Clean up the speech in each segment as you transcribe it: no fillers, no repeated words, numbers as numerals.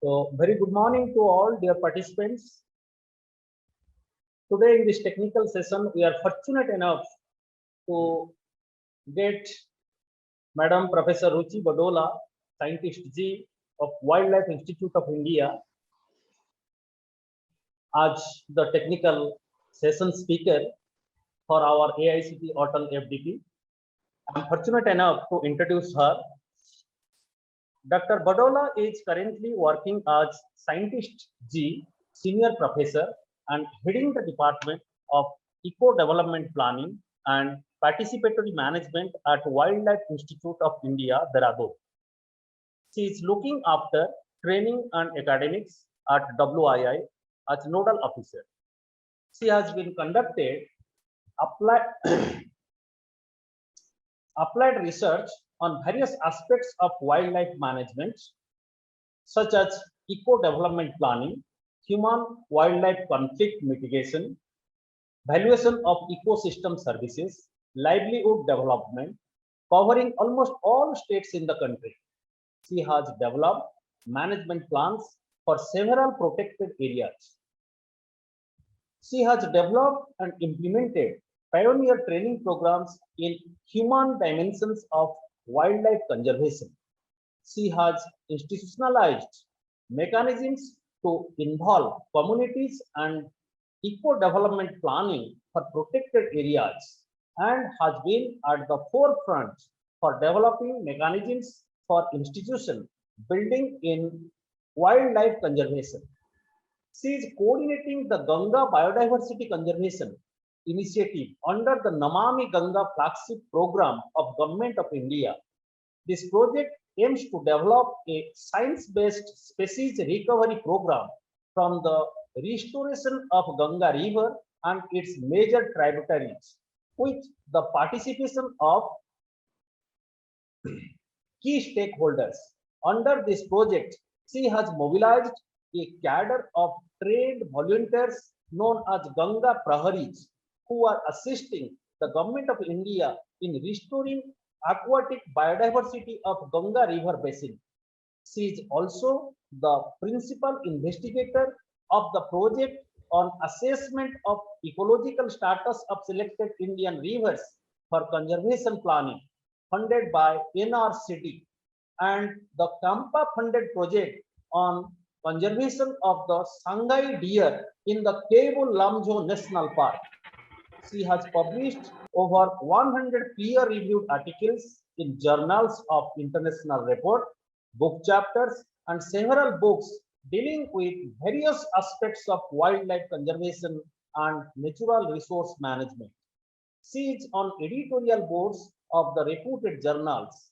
So, very good morning to all dear participants. Today in this technical session, we are fortunate enough to get Madam Professor Ruchi Badola, Scientist G of Wildlife Institute of India, as the technical session speaker for our AICT Atal FDP. I am fortunate enough to introduce her. Dr. Badola is currently working as Scientist G, Senior Professor, and heading the Department of Eco Development Planning and Participatory Management at Wildlife Institute of India, Dehradun. She is looking after training and academics at WII as Nodal Officer. She has been conducted applied research on various aspects of wildlife management, such as eco-development planning, human-wildlife conflict mitigation, valuation of ecosystem services, livelihood development, covering almost all states in the country. She has developed management plans for several protected areas. She has developed and implemented pioneer training programs in human dimensions of wildlife conservation. She has institutionalized mechanisms to involve communities and eco-development planning for protected areas and has been at the forefront for developing mechanisms for institution building in wildlife conservation. She is coordinating the Ganga Biodiversity Conservation Initiative under the Namami Ganga flagship program of Government of India. This project aims to develop a science-based species recovery program from the restoration of Ganga River and its major tributaries, with the participation of key stakeholders. Under this project, she has mobilized a cadre of trained volunteers known as Ganga Praharis, who are assisting the Government of India in restoring aquatic biodiversity of Ganga River basin. She is also the principal investigator of the project on assessment of ecological status of selected Indian rivers for conservation planning, funded by NRCD, and the Kampa funded project on conservation of the Sangai deer in the Kebul Lamjo National Park. She has published over 100 peer-reviewed articles in journals of international report, book chapters, and several books dealing with various aspects of wildlife conservation and natural resource management. She is on editorial boards of the reputed journals.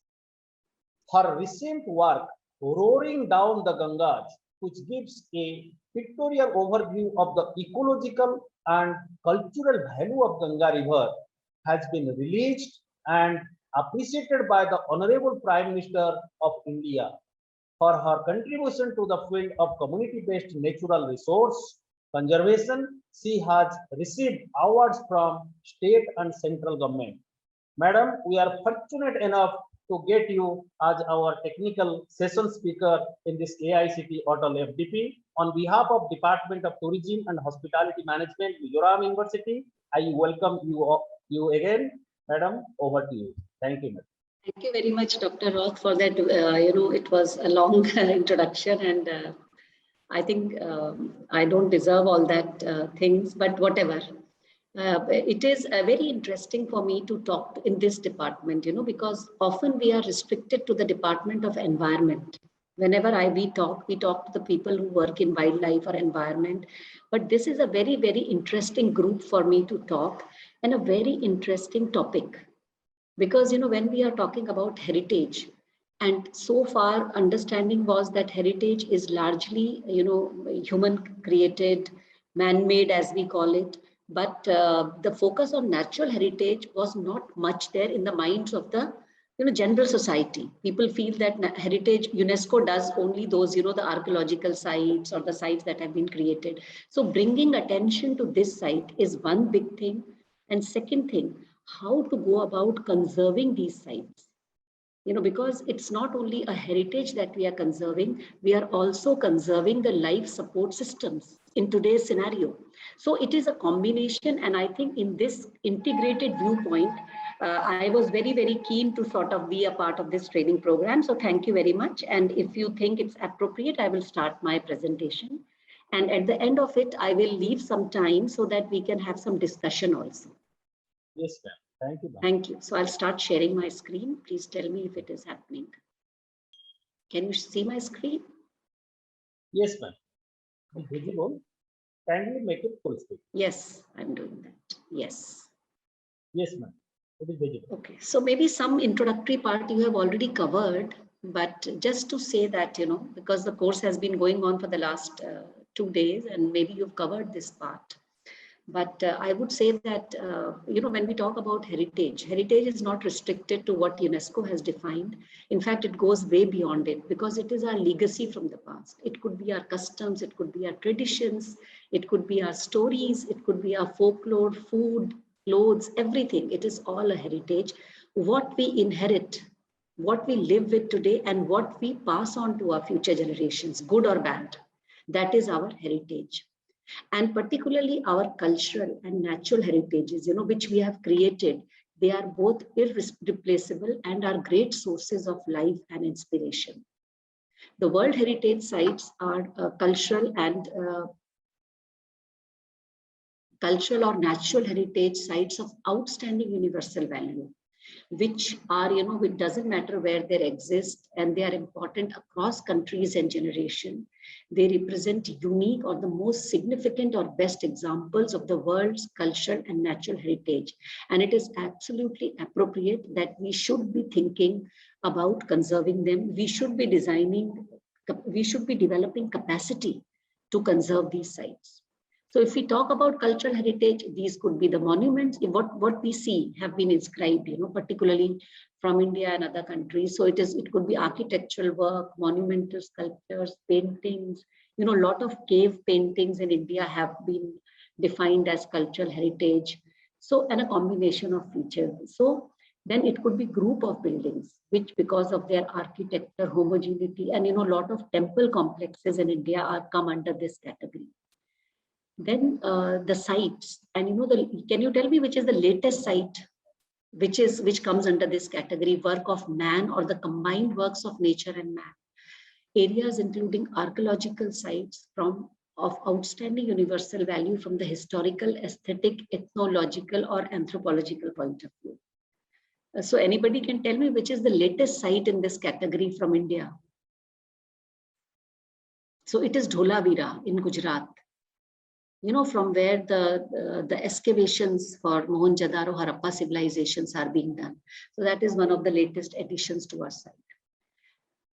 Her recent work, Roaring Down the Ganges, which gives a pictorial overview of the ecological and cultural value of Ganga River, has been released and appreciated by the Honorable Prime Minister of India for her contribution to the field of community-based natural resource conservation. She has received awards from state and central government. Madam, we are fortunate enough to get you as our technical session speaker in this AICT Atal FDP. On behalf of Department of Tourism and Hospitality Management, Mizoram University, I welcome you again. Madam, over to you. Thank you, madam. Thank you very much, Dr. Roth, for that. It was a long introduction, and I think I don't deserve all that things, but whatever. It is very interesting for me to talk in this department, because often we are restricted to the Department of Environment. Whenever we talk to the people who work in wildlife or environment. But this is a very, very interesting group for me to talk, and a very interesting topic. Because, when we are talking about heritage, and so far understanding was that heritage is largely, human created, man-made as we call it. But the focus on natural heritage was not much there in the minds of the general society. People feel that heritage, UNESCO does only those, the archaeological sites or the sites that have been created. So bringing attention to this site is one big thing. And second thing, how to go about conserving these sites. because it's not only a heritage that we are conserving, we are also conserving the life support systems in today's scenario. So it is a combination, and I think in this integrated viewpoint, I was very, very keen to sort of be a part of this training program. So thank you very much. And if you think it's appropriate, I will start my presentation. And at the end of it, I will leave some time so that we can have some discussion also. Yes, ma'am. Thank you, ma'am. Thank you. So I'll start sharing my screen. Please tell me if it is happening. Can you see my screen? Yes, ma'am. It's visible. Kindly make it full screen. Yes, I'm doing that. Yes. Yes, ma'am. It is visible. Okay. So maybe some introductory part you have already covered, but just to say that, because the course has been going on for the last 2 days, and maybe you've covered this part. But I would say that, when we talk about heritage is not restricted to what UNESCO has defined. In fact, it goes way beyond it, because it is our legacy from the past. It could be our customs, it could be our traditions, it could be our stories, it could be our folklore, food, clothes, everything. It is all a heritage. What we inherit, what we live with today, and what we pass on to our future generations, good or bad, that is our heritage. And particularly our cultural and natural heritages, which we have created, they are both irreplaceable and are great sources of life and inspiration. The World Heritage Sites are cultural or natural heritage sites of outstanding universal value, which are, it doesn't matter where they exist, and they are important across countries and generation. They represent unique or the most significant or best examples of the world's cultural and natural heritage. And it is absolutely appropriate that we should be thinking about conserving them. We should be developing capacity to conserve these sites. So if we talk about cultural heritage, these could be the monuments. What we see have been inscribed, particularly from India and other countries. So it could be architectural work, monumental sculptures, paintings. A lot of cave paintings in India have been defined as cultural heritage. So, and a combination of features. So then it could be group of buildings, which because of their architecture, homogeneity, and a lot of temple complexes in India are come under this category. Then the sites, and can you tell me which is the latest site which comes under this category, work of man or the combined works of nature and man? Areas including archaeological sites of outstanding universal value from the historical, aesthetic, ethnological, or anthropological point of view. So anybody can tell me which is the latest site in this category from India? So it is Dholavira in Gujarat. From where the excavations for Mohenjo-daro, Harappa civilizations are being done. So that is one of the latest additions to our site.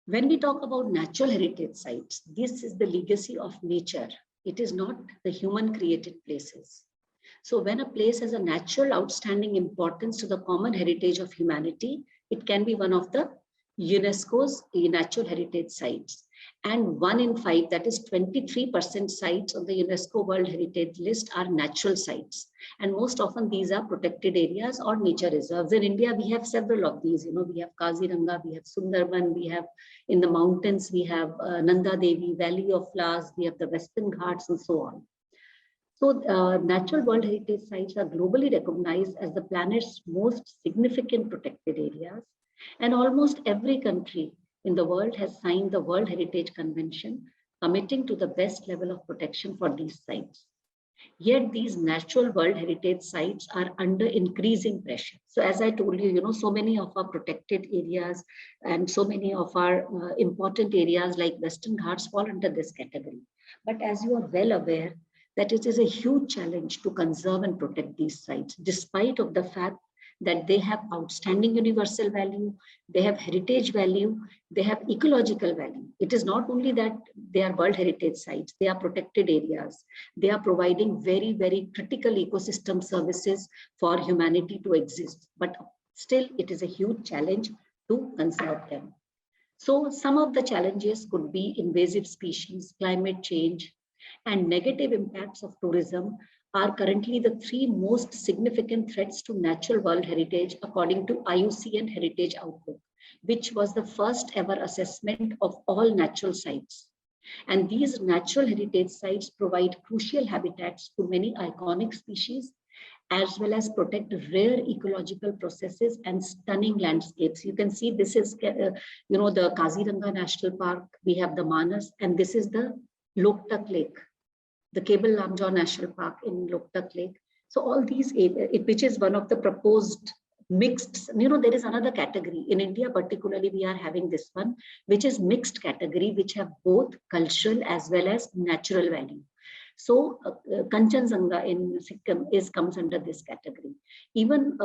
When we talk about natural heritage sites, this is the legacy of nature. It is not the human created places. So when a place has a natural outstanding importance to the common heritage of humanity, it can be one of the UNESCO's natural heritage sites. And 1 in 5, that is 23% sites on the UNESCO World Heritage List are natural sites. And most often these are protected areas or nature reserves. In India, we have several of these. We have Kaziranga, we have Sundarban, we have in the mountains, we have Nanda Devi, Valley of Flowers, we have the Western Ghats, and so on. So natural World Heritage Sites are globally recognized as the planet's most significant protected areas. And almost every country in the world has signed the World Heritage Convention, committing to the best level of protection for these sites. Yet these natural World Heritage Sites are under increasing pressure. So as I told you, so many of our protected areas and so many of our important areas like Western Ghats fall under this category. But as you are well aware, that it is a huge challenge to conserve and protect these sites, despite of the fact that they have outstanding universal value, they have heritage value, they have ecological value. It is not only that they are World Heritage Sites, they are protected areas. They are providing very, very critical ecosystem services for humanity to exist. But still, it is a huge challenge to conserve them. So some of the challenges could be invasive species, climate change, and negative impacts of tourism are currently the 3 most significant threats to natural world heritage according to IUCN Heritage Outlook. which was the first ever assessment of all natural sites. And these natural heritage sites provide crucial habitats to many iconic species, as well as protect rare ecological processes and stunning landscapes. You can see this is, the Kaziranga National Park, we have the Manas, and this is the Loktak Lake, the Cable Lamjaw National Park in Loktak Lake. So all these, which is one of the proposed mixed, there is another category. In India particularly, we are having this one, which is mixed category, which have both cultural as well as natural value. So Kanchenjunga in Sikkim comes under this category. Even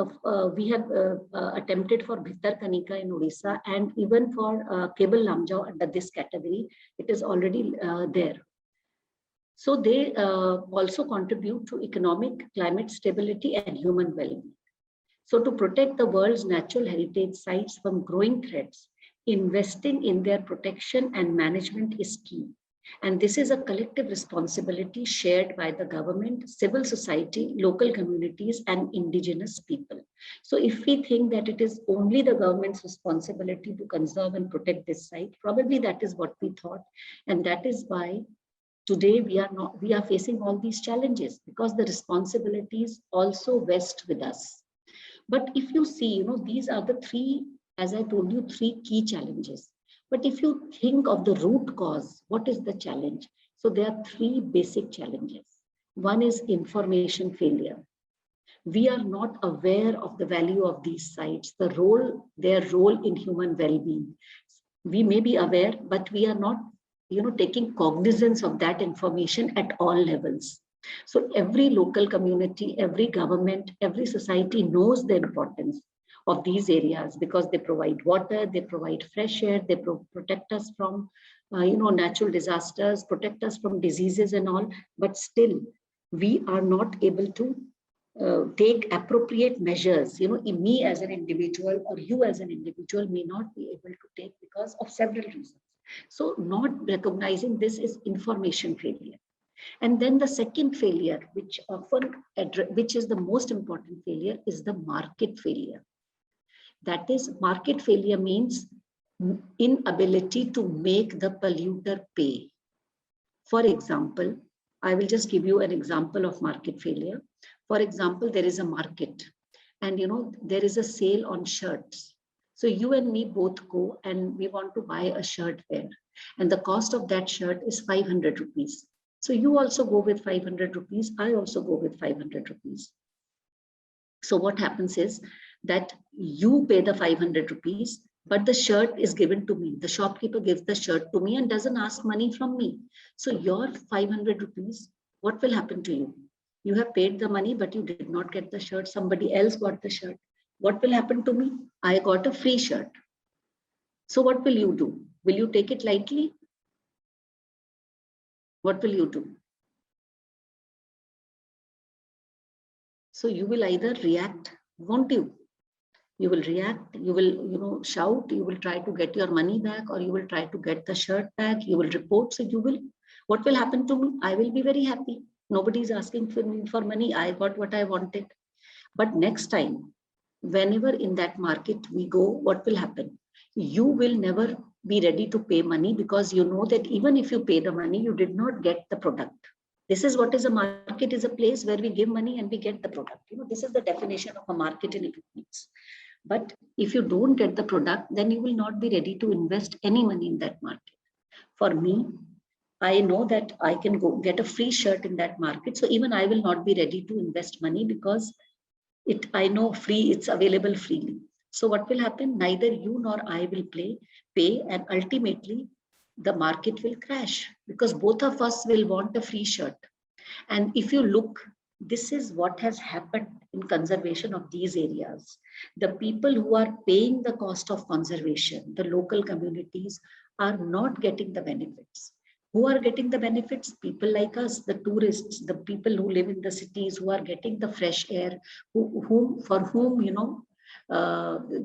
we have attempted for Bhitarkanika in Odisha, and even for Cable Lamjaw under this category, it is already there. So they also contribute to economic, climate stability and human well-being. So to protect the world's natural heritage sites from growing threats, investing in their protection and management is key. And this is a collective responsibility shared by the government, civil society, local communities, and indigenous people. So if we think that it is only the government's responsibility to conserve and protect this site, probably that is what we thought. And that is why today we are facing all these challenges, because the responsibilities also vest with us. But if you see, these are the three, as I told you, three key challenges. But if you think of the root cause, what is the challenge? So there are three basic challenges. One is information failure. We are not aware of the value of these sites, their role in human well-being. We may be aware, but we are not, taking cognizance of that information at all levels. So every local community, every government, every society knows the importance of these areas, because they provide water, they provide fresh air, they protect us from, natural disasters, protect us from diseases and all. But still, we are not able to take appropriate measures. Me as an individual or you as an individual may not be able to take because of several reasons. So not recognizing this is information failure. And then the second failure, which is the most important failure, is the market failure. That is, market failure means inability to make the polluter pay. For example, I will just give you an example of market failure. For example, there is a market and there is a sale on shirts. So you and me both go and we want to buy a shirt there. And the cost of that shirt is 500 rupees. So you also go with 500 rupees. I also go with 500 rupees. So what happens is that you pay the 500 rupees, but the shirt is given to me. The shopkeeper gives the shirt to me and doesn't ask money from me. So your 500 rupees, what will happen to you? You have paid the money, but you did not get the shirt. Somebody else got the shirt. What will happen to me? I got a free shirt. So what will you do? Will you take it lightly? What will you do? So you will either react, won't you? You will react, you will, shout, you will try to get your money back, or you will try to get the shirt back, you will report. So what will happen to me? I will be very happy. Nobody is asking for money. I got what I wanted. But next time, whenever in that market we go, what will happen? You will never be ready to pay money, because you know that even if you pay the money, you did not get the product. This is what is a market, is a place where we give money and we get the product. This is the definition of a market in economics. But if you don't get the product, then you will not be ready to invest any money in that market. For me, I know that I can go get a free shirt in that market. So even I will not be ready to invest money, because I know it's available freely. So what will happen? Neither you nor I will pay, and ultimately the market will crash, because both of us will want a free shirt. And if you look, this is what has happened in conservation of these areas. The people who are paying the cost of conservation, the local communities, are not getting the benefits. Who are getting the benefits? People like us, the tourists, the people who live in the cities, who are getting the fresh air, for whom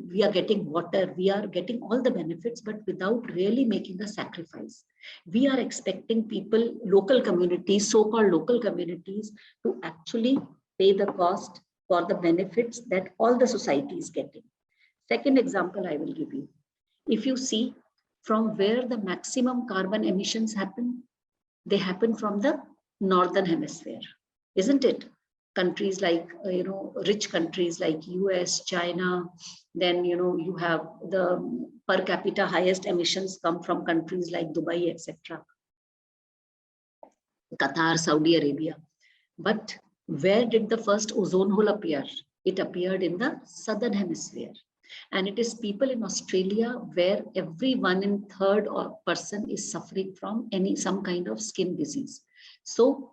we are getting water, we are getting all the benefits, but without really making a sacrifice. We are expecting people, local communities, so-called local communities, to actually pay the cost for the benefits that all the society is getting. Second example I will give you. If you see from where the maximum carbon emissions happen, they happen from the northern hemisphere, isn't it? Countries like rich countries like US, China, then you have the per capita highest emissions come from countries like Dubai, etc., Qatar, Saudi Arabia. But where did the first ozone hole appear? It appeared in the southern hemisphere. And it is people in Australia where every 1 in 3rd or person is suffering from some kind of skin disease. So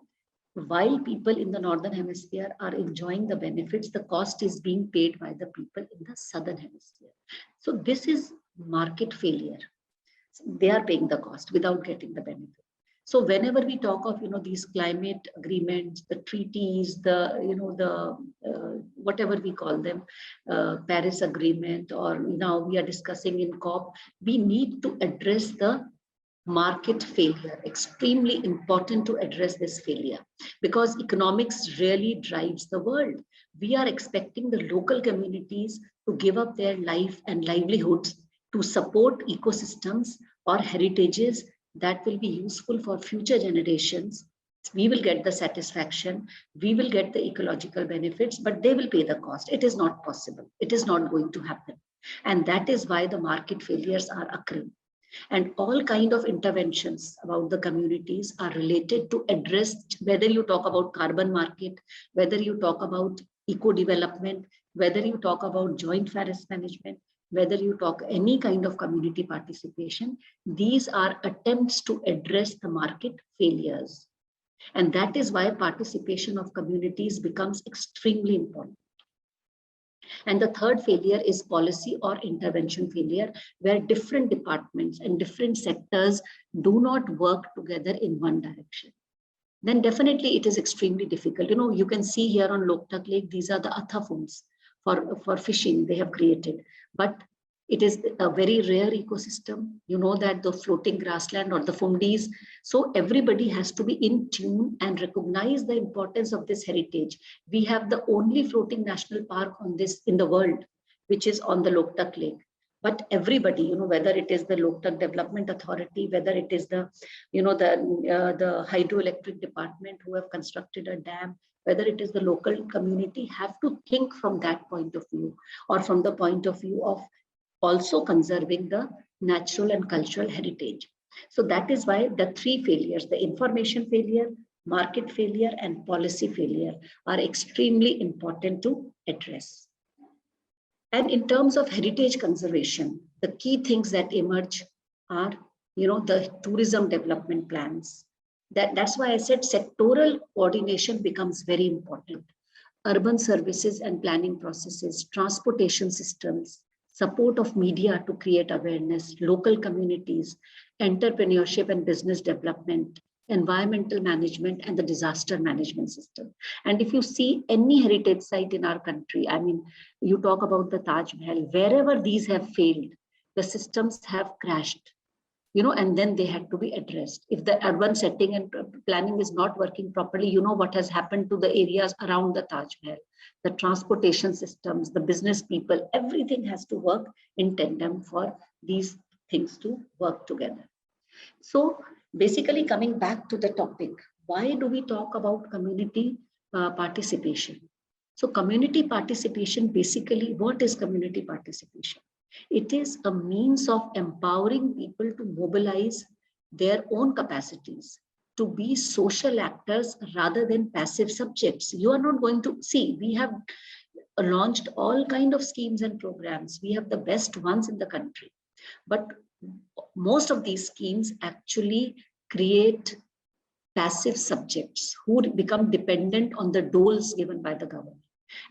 while people in the northern hemisphere are enjoying the benefits, the cost is being paid by the people in the southern hemisphere. So this is market failure. They are paying the cost without getting the benefit. So whenever we talk of these climate agreements, the treaties, the whatever we call them, Paris Agreement, or now we are discussing in COP, we need to address the market failure. Extremely important to address this failure, because economics really drives the world. We are expecting the local communities to give up their life and livelihoods to support ecosystems or heritages that will be useful for future generations. We will get the satisfaction, we will get the ecological benefits, but they will pay the cost. It is not possible. It is not going to happen. And that is why the market failures are occurring. And all kind of interventions about the communities are related to address, whether you talk about carbon market, whether you talk about eco development, whether you talk about joint forest management, whether you talk any kind of community participation, these are attempts to address the market failures. And that is why participation of communities becomes extremely important. And the third failure is policy or intervention failure, where different departments and different sectors do not work together in one direction. Then definitely it is extremely difficult. You can see here on Loktak Lake, these are the athafuns for fishing they have created. But it is a very rare ecosystem. You know that the floating grassland or the fundis. So everybody has to be in tune and recognize the importance of this heritage. We have the only floating national park on this in the world, which is on the Loktak Lake. But everybody, whether it is the Loktak Development Authority, whether it is the hydroelectric department who have constructed a dam, whether it is the local community, have to think from that point of view, or from the point of view of also conserving the natural and cultural heritage. So that is why the three failures, the information failure, market failure, and policy failure, are extremely important to address. And in terms of heritage conservation, the key things that emerge are, the tourism development plans. That's why I said sectoral coordination becomes very important. Urban services and planning processes, transportation systems, support of media to create awareness, local communities, entrepreneurship and business development, environmental management, and the disaster management system. And if you see any heritage site in our country, you talk about the Taj Mahal, wherever these have failed, the systems have crashed, and then they had to be addressed. If the urban setting and planning is not working properly, what has happened to the areas around the Taj Mahal, the transportation systems, the business people, everything has to work in tandem for these things to work together. So basically, coming back to the topic, why do we talk about community participation? So community participation, basically, what is community participation? It is a means of empowering people to mobilize their own capacities, to be social actors rather than passive subjects. You are not going to see, we have launched all kind of schemes and programs. We have the best ones in the country. But most of these schemes actually create passive subjects who become dependent on the doles given by the government.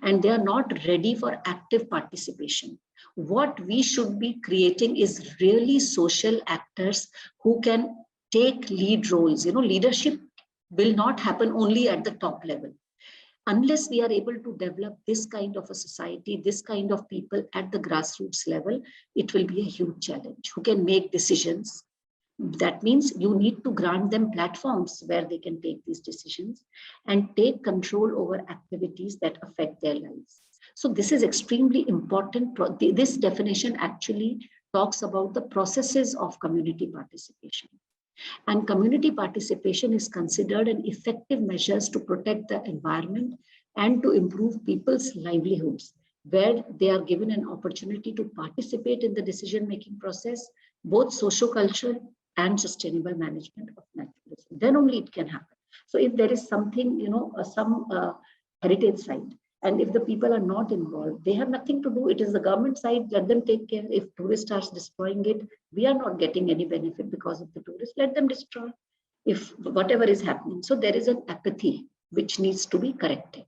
And they are not ready for active participation. What we should be creating is really social actors who can take lead roles. Leadership will not happen only at the top level. Unless we are able to develop this kind of a society, this kind of people at the grassroots level, it will be a huge challenge. Who can make decisions? That means you need to grant them platforms where they can take these decisions and take control over activities that affect their lives. So this is extremely important. This definition actually talks about the processes of community participation. And community participation is considered an effective measures to protect the environment and to improve people's livelihoods, where they are given an opportunity to participate in the decision-making process, both socio-cultural and sustainable management of natural resources. Then only it can happen. So if there is something, some heritage site, and if the people are not involved, they have nothing to do. It is the government side, let them take care. If tourist starts destroying it, we are not getting any benefit because of the tourists, let them destroy if whatever is happening. So there is an apathy which needs to be corrected.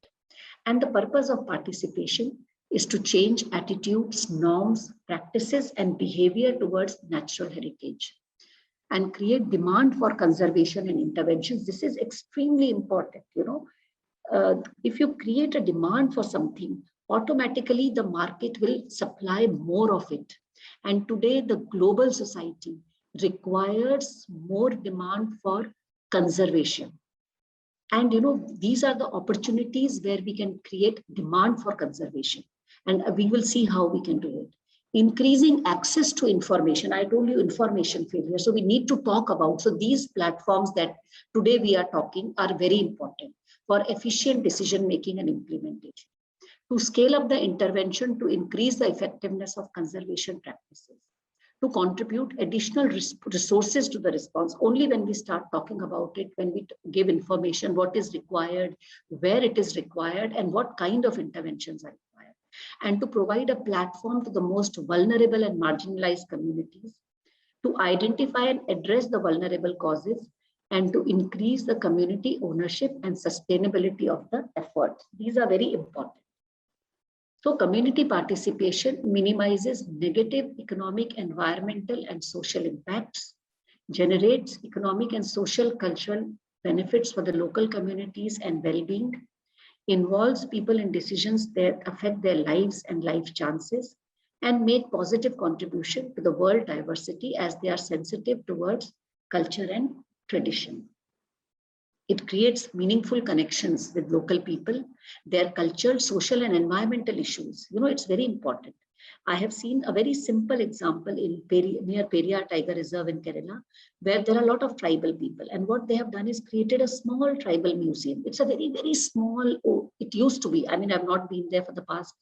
And the purpose of participation is to change attitudes, norms, practices, and behavior towards natural heritage and create demand for conservation and interventions. This is extremely important, if you create a demand for something, automatically the market will supply more of it. And today the global society requires more demand for conservation. And these are the opportunities where we can create demand for conservation. And we will see how we can do it. Increasing access to information. I told you information failure. So we need to talk about. So these platforms that today we are talking are very important for efficient decision-making and implementation. To scale up the intervention to increase the effectiveness of conservation practices. To contribute additional resources to the response. Only when we start talking about it, when we give information, what is required, where it is required, and what kind of interventions are required. And to provide a platform to the most vulnerable and marginalized communities, to identify and address the vulnerable causes, and to increase the community ownership and sustainability of the effort. These are very important. So community participation minimizes negative economic, environmental, and social impacts, generates economic and social cultural benefits for the local communities and well-being, involves people in decisions that affect their lives and life chances, and make positive contribution to the world diversity as they are sensitive towards culture and tradition. It creates meaningful connections with local people, their culture, social and environmental issues. It's very important. I have seen a very simple example in near Periyar Tiger Reserve in Kerala, where there are a lot of tribal people. And what they have done is created a small tribal museum. It's a very, very small, it used to be. I mean, I've not been there for the past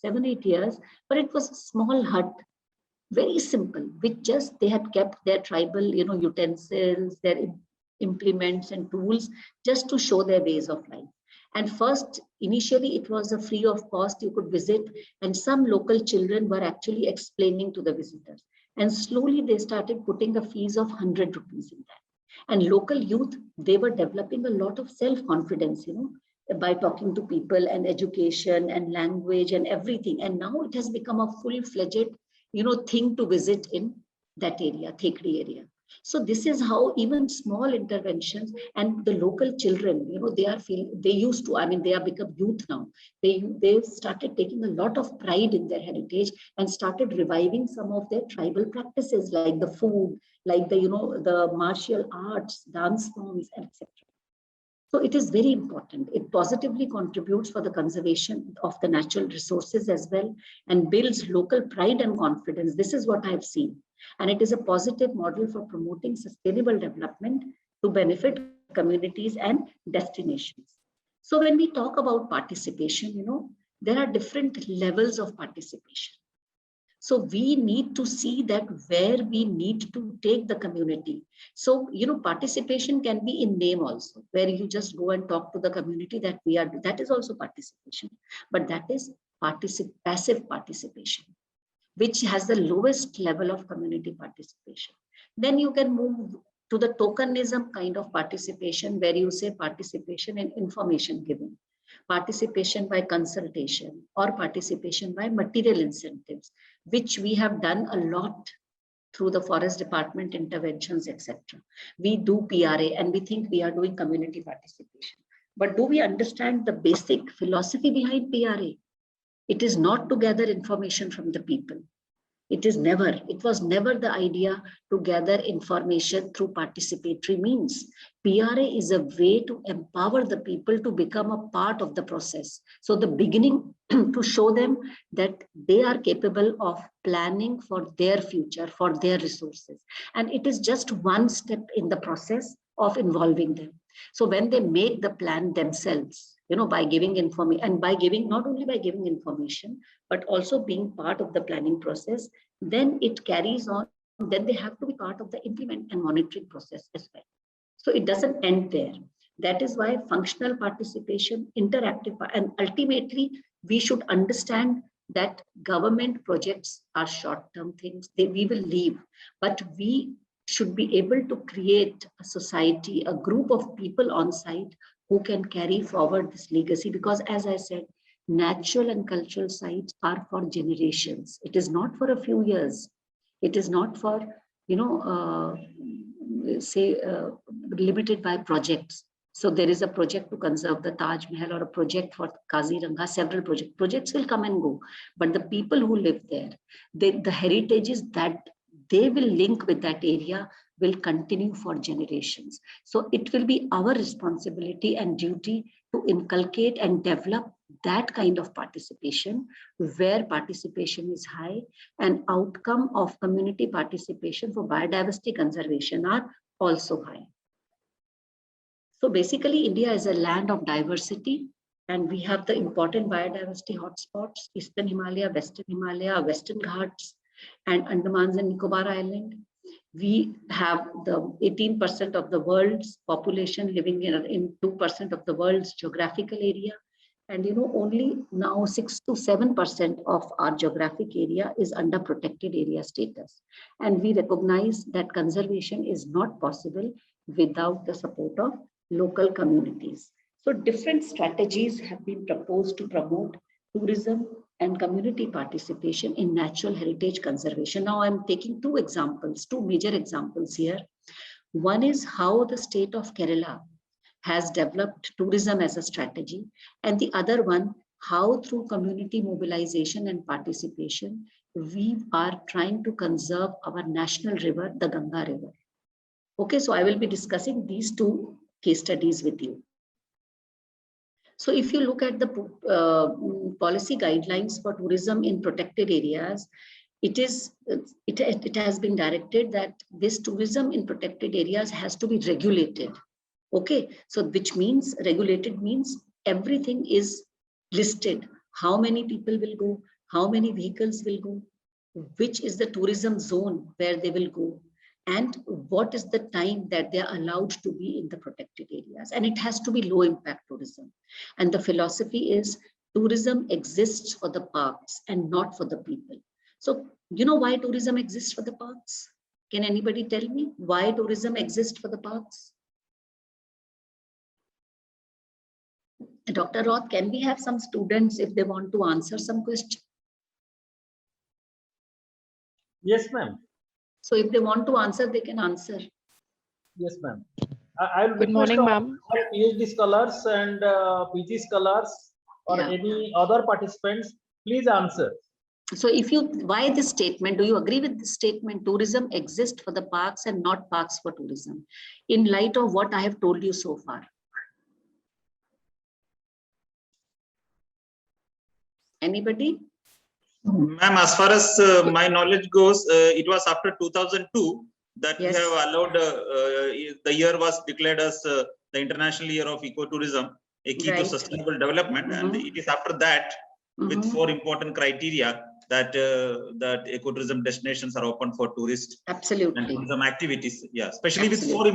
7-8 years, but it was a small hut, very simple, with just they had kept their tribal, utensils, their implements and tools just to show their ways of life. And first, initially, it was a free of cost. You could visit, and some local children were actually explaining to the visitors. And slowly, they started putting a fees of 100 rupees in that. And local youth, they were developing a lot of self-confidence, by talking to people and education and language and everything. And now it has become a full-fledged, thing to visit in that area, Thekri area. So this is how even small interventions and the local children, they used to, they have become youth now. They started taking a lot of pride in their heritage and started reviving some of their tribal practices like the food, like the martial arts, dance forms, etc. So it is very important. It positively contributes for the conservation of the natural resources as well and builds local pride and confidence. This is what I've seen. And it is a positive model for promoting sustainable development to benefit communities and destinations. So when we talk about participation, there are different levels of participation. So we need to see that where we need to take the community. So, participation can be in name also, where you just go and talk to the community that we are, that is also participation, but that is passive participation, which has the lowest level of community participation. Then you can move to the tokenism kind of participation, where you say participation in information giving, participation by consultation, or participation by material incentives, which we have done a lot through the forest department interventions, etc. We do PRA and we think we are doing community participation. But do we understand the basic philosophy behind PRA? It is not to gather information from the people. It was never the idea to gather information through participatory means. PRA is a way to empower the people to become a part of the process. So the beginning to show them that they are capable of planning for their future, for their resources. And it is just one step in the process of involving them. So when they make the plan themselves, by giving information, and by giving, not only by giving information, but also being part of the planning process, then it carries on. Then they have to be part of the implement and monitoring process as well. So it doesn't end there. That is why functional participation, interactive, and ultimately we should understand that government projects are short-term things. We will leave, but we should be able to create a society, a group of people on site who can carry forward this legacy. Because as I said, natural and cultural sites are for generations. It is not for a few years. It is not for, limited by projects. So there is a project to conserve the Taj Mahal or a project for Kaziranga, several projects will come and go. But the people who live there, the heritages that they will link with that area will continue for generations. So it will be our responsibility and duty to inculcate and develop that kind of participation, where participation is high and outcome of community participation for biodiversity conservation are also high. So basically, India is a land of diversity, and we have the important biodiversity hotspots: Eastern Himalaya, Western Ghats, and Andamans and Nicobar Island. We have the 18% of the world's population living in 2% of the world's geographical area. And only now 6 to 7% of our geographic area is under protected area status. And we recognize that conservation is not possible without the support of local communities. So different strategies have been proposed to promote tourism and community participation in natural heritage conservation. Now I'm taking two major examples here. One is how the state of Kerala has developed tourism as a strategy, and the other one, how through community mobilization and participation, we are trying to conserve our national river, the Ganga River. Okay, so I will be discussing these two case studies with you. So if you look at the policy guidelines for tourism in protected areas, it has been directed that this tourism in protected areas has to be regulated. Okay, so which means regulated means everything is listed. How many people will go, how many vehicles will go, which is the tourism zone where they will go, and what is the time that they are allowed to be in the protected areas. And it has to be low impact tourism. And the philosophy is tourism exists for the parks and not for the people. So you know why tourism exists for the parks? Can anybody tell me why tourism exists for the parks? Dr. Roth, can we have some students if they want to answer some question? Yes, ma'am. So if they want to answer, they can answer. Yes, ma'am. I'll Good morning, ma'am. PhD scholars and PG scholars or any other participants, please answer. So why this statement? Do you agree with this statement? Tourism exists for the parks and not parks for tourism, in light of what I have told you so far. Anybody? Ma'am, as far as my knowledge goes, it was after 2002 that we have allowed, the year was declared as the International Year of Ecotourism, a key to sustainable development. And it is after that, with 4 important criteria, that that ecotourism destinations are open for tourists. Absolutely. And tourism activities. Yeah, especially with four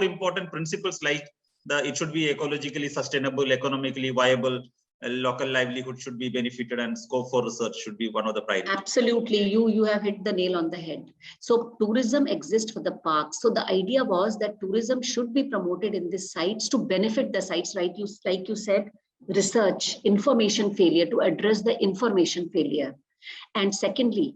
important principles, like it should be ecologically sustainable, economically viable, local livelihood should be benefited, and scope for research should be one of the priorities. Absolutely, you have hit the nail on the head. So tourism exists for the parks. So the idea was that tourism should be promoted in these sites to benefit the sites, right? Like you said, research, information failure, to address the information failure. And secondly,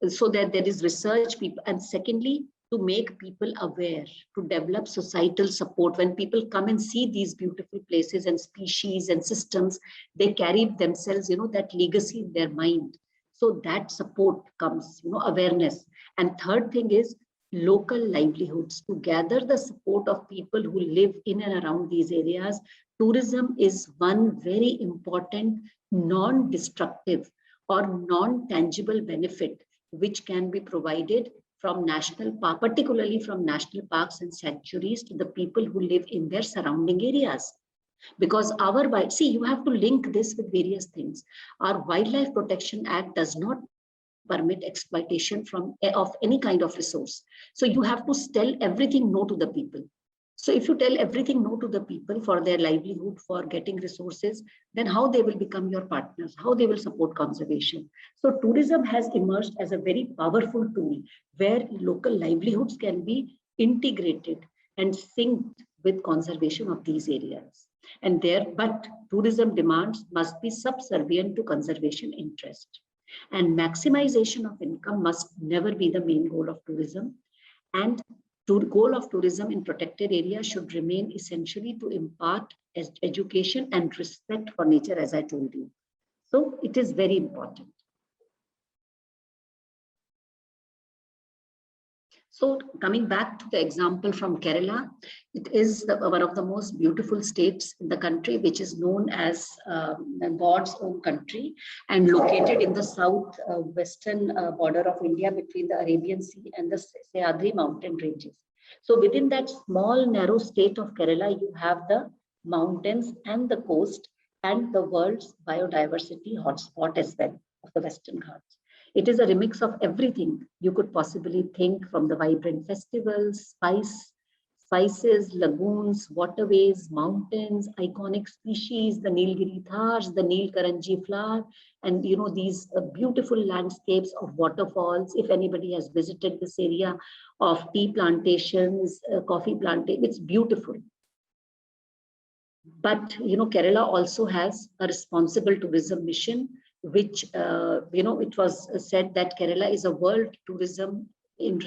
so that there is research people, and secondly, to make people aware, to develop societal support. When people come and see these beautiful places and species and systems, they carry themselves, that legacy in their mind. So that support comes, awareness. And third thing is local livelihoods. To gather the support of people who live in and around these areas, tourism is one very important non-destructive or non-tangible benefit which can be provided from national park, particularly from national parks and sanctuaries, to the people who live in their surrounding areas. Because you have to link this with various things. Our Wildlife Protection Act does not permit exploitation of any kind of resource. So you have to tell everything no to the people. So if you tell everything no to the people for their livelihood, for getting resources, then how they will become your partners, how they will support conservation. So tourism has emerged as a very powerful tool where local livelihoods can be integrated and synced with conservation of these areas. But tourism demands must be subservient to conservation interest. And maximization of income must never be the main goal of tourism. And the goal of tourism in protected areas should remain essentially to impart education and respect for nature, as I told you. So it is very important. So coming back to the example from Kerala, it is one of the most beautiful states in the country, which is known as God's own country, and located in the southwestern border of India between the Arabian Sea and the Sahyadri mountain ranges. So within that small narrow state of Kerala, you have the mountains and the coast and the world's biodiversity hotspot as well of the Western Ghats. It is a remix of everything you could possibly think, from the vibrant festivals, spices, lagoons, waterways, mountains, iconic species, the Nilgiri thars, the Nilkaranji flower, and these beautiful landscapes of waterfalls. If anybody has visited this area of tea plantations, coffee plantations, it's beautiful. But Kerala also has a responsible tourism mission, which it was said that Kerala is a world leader in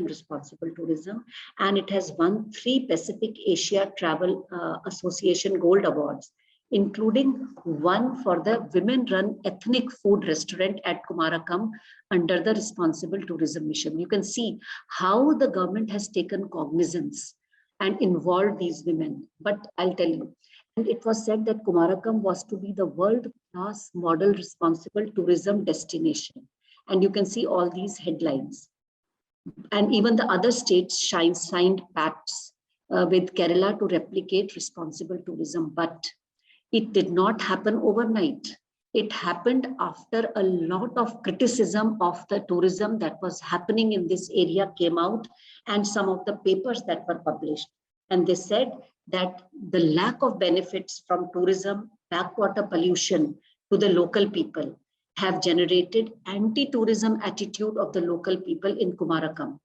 responsible tourism, and it has won 3 Pacific Asia Travel Association Gold Awards, including one for the women-run ethnic food restaurant at Kumarakam under the Responsible Tourism Mission. You can see how the government has taken cognizance and involved these women. But I'll tell you, and it was said that Kumarakam was to be the world-class model responsible tourism destination. And you can see all these headlines. And even the other states signed pacts with Kerala to replicate responsible tourism. But it did not happen overnight. It happened after a lot of criticism of the tourism that was happening in this area came out, and some of the papers that were published. And they said that the lack of benefits from tourism, backwater pollution to the local people have generated anti-tourism attitude of the local people in Kumarakam.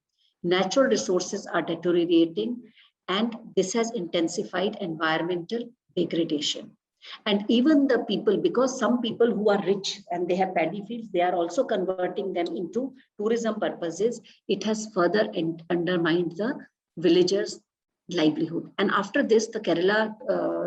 Natural resources are deteriorating, and this has intensified environmental degradation. And even the people, because some people who are rich and they have paddy fields, they are also converting them into tourism purposes. It has further undermined the villagers' livelihood. And after this, the Kerala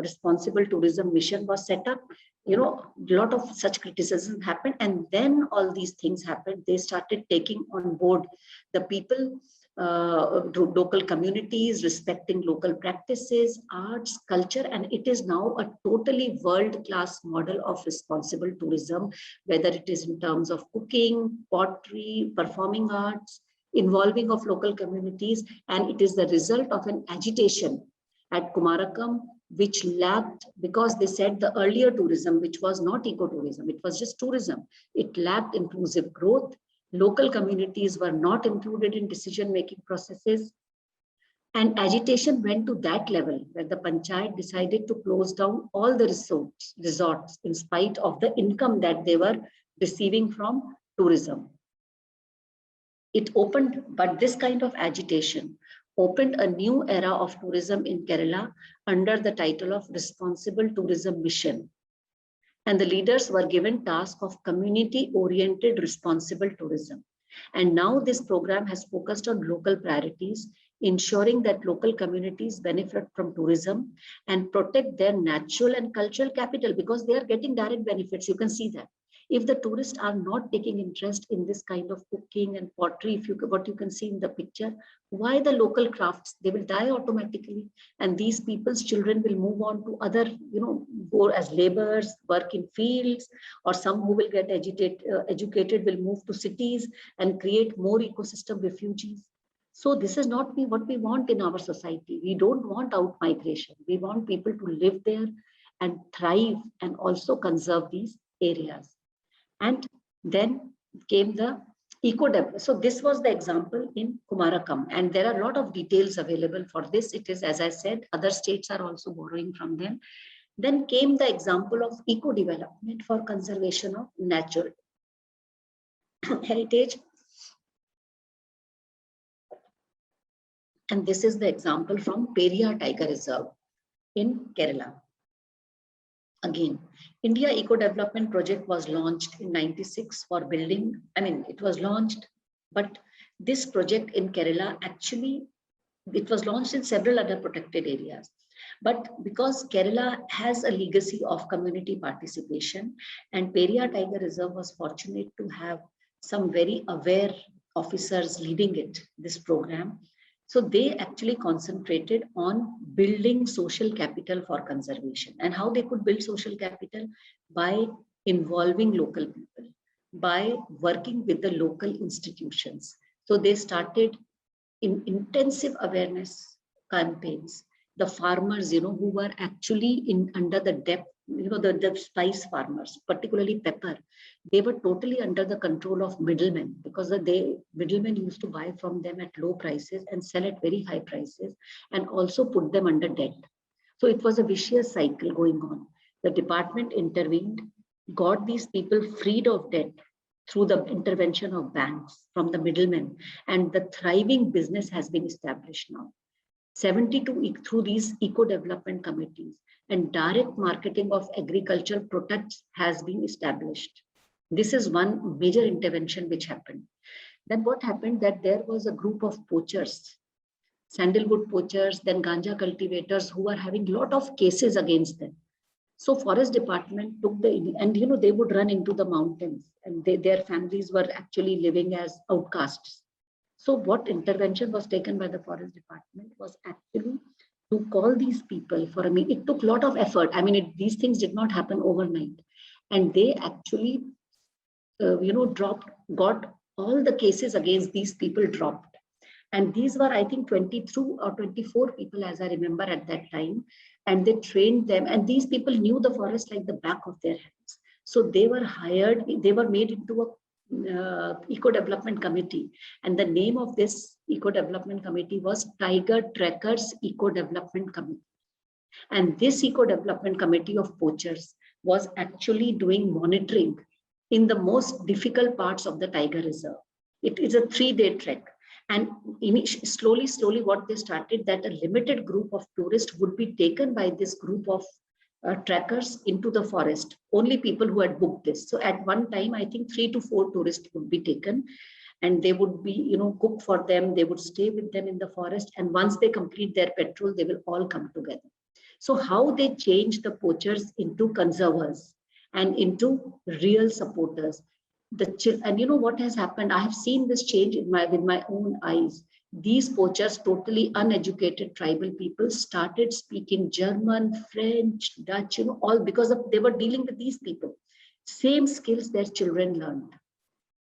Responsible Tourism Mission was set up. A lot of such criticism happened, and then all these things happened. They started taking on board the people, local communities, respecting local practices, arts, culture, and it is now a totally world-class model of responsible tourism, whether it is in terms of cooking, pottery, performing arts, involving of local communities. And it is the result of an agitation at Kumarakam, which lacked, because they said the earlier tourism, which was not ecotourism, it was just tourism, it lacked inclusive growth. Local communities were not included in decision-making processes. And agitation went to that level where the Panchayat decided to close down all the resorts in spite of the income that they were receiving from tourism. It opened, but this kind of agitation opened a new era of tourism in Kerala under the title of Responsible Tourism Mission. And the leaders were given task of community-oriented responsible tourism. And now this program has focused on local priorities, ensuring that local communities benefit from tourism and protect their natural and cultural capital, because they are getting direct benefits. You can see that. If the tourists are not taking interest in this kind of cooking and pottery, what you can see in the picture, why the local crafts? They will die automatically, and these people's children will move on to other, go as laborers, work in fields, or some who will get educated will move to cities and create more ecosystem refugees. So this is not what we want in our society. We don't want out migration. We want people to live there and thrive and also conserve these areas. And then came the eco-development. So this was the example in Kumarakam, and there are a lot of details available for this. It is, as I said, other states are also borrowing from them. Then came the example of eco-development for conservation of natural heritage. And this is the example from Periyar Tiger Reserve in Kerala. Again, India Eco Development Project was launched in '96 for building. It was launched, but this project in Kerala actually, it was launched in several other protected areas. But because Kerala has a legacy of community participation, and Periyar Tiger Reserve was fortunate to have some very aware officers leading this program. So they actually concentrated on building social capital for conservation. And how they could build social capital? By involving local people, by working with the local institutions. So they started in intensive awareness campaigns. The farmers, who were actually under the depth, the spice farmers, particularly pepper, they were totally under the control of middlemen, because the middlemen used to buy from them at low prices and sell at very high prices, and also put them under debt. So it was a vicious cycle going on. The department intervened, got these people freed of debt through the intervention of banks from the middlemen, and the thriving business has been established now. 72 through these eco-development committees, and direct marketing of agricultural products has been established. This is one major intervention which happened. Then what happened, that there was a group of poachers, sandalwood poachers, then ganja cultivators, who were having a lot of cases against them. So forest department took and they would run into the mountains, and their families were actually living as outcasts. So what intervention was taken by the forest department was actually to call these people for a meeting. It took a lot of effort. These things did not happen overnight. And they actually, got all the cases against these people dropped. And these were, I think, 22 or 24 people, as I remember at that time. And they trained them. And these people knew the forest like the back of their hands. So they were hired, they were made into a Eco Development Committee, and the name of this Eco Development Committee was Tiger Trekkers Eco Development Committee. And this Eco Development Committee of poachers was actually doing monitoring in the most difficult parts of the Tiger Reserve. It is a 3-day trek, and slowly what they started, that a limited group of tourists would be taken by this group of trackers into the forest, only people who had booked this. So at one time, I think 3 to 4 tourists would be taken, and they would be, cook for them. They would stay with them in the forest. And once they complete their patrol, they will all come together. So how they changed the poachers into conservers and into real supporters. And what has happened? I have seen this change with my own eyes. These poachers, totally uneducated tribal people, started speaking German, French, Dutch, all because they were dealing with these people. Same skills their children learned.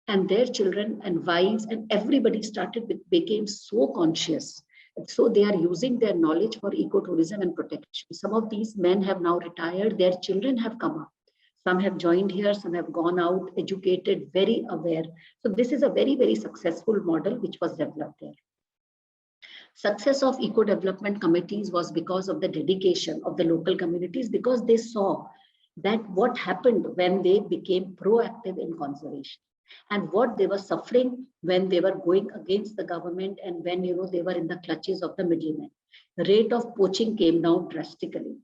And their children and wives and everybody became so conscious. So they are using their knowledge for ecotourism and protection. Some of these men have now retired. Their children have come up. Some have joined here, some have gone out, educated, very aware. So this is a very, very successful model which was developed there. Success of eco-development committees was because of the dedication of the local communities, because they saw that what happened when they became proactive in conservation, and what they were suffering when they were going against the government, and when they were in the clutches of the middlemen. The rate of poaching came down drastically,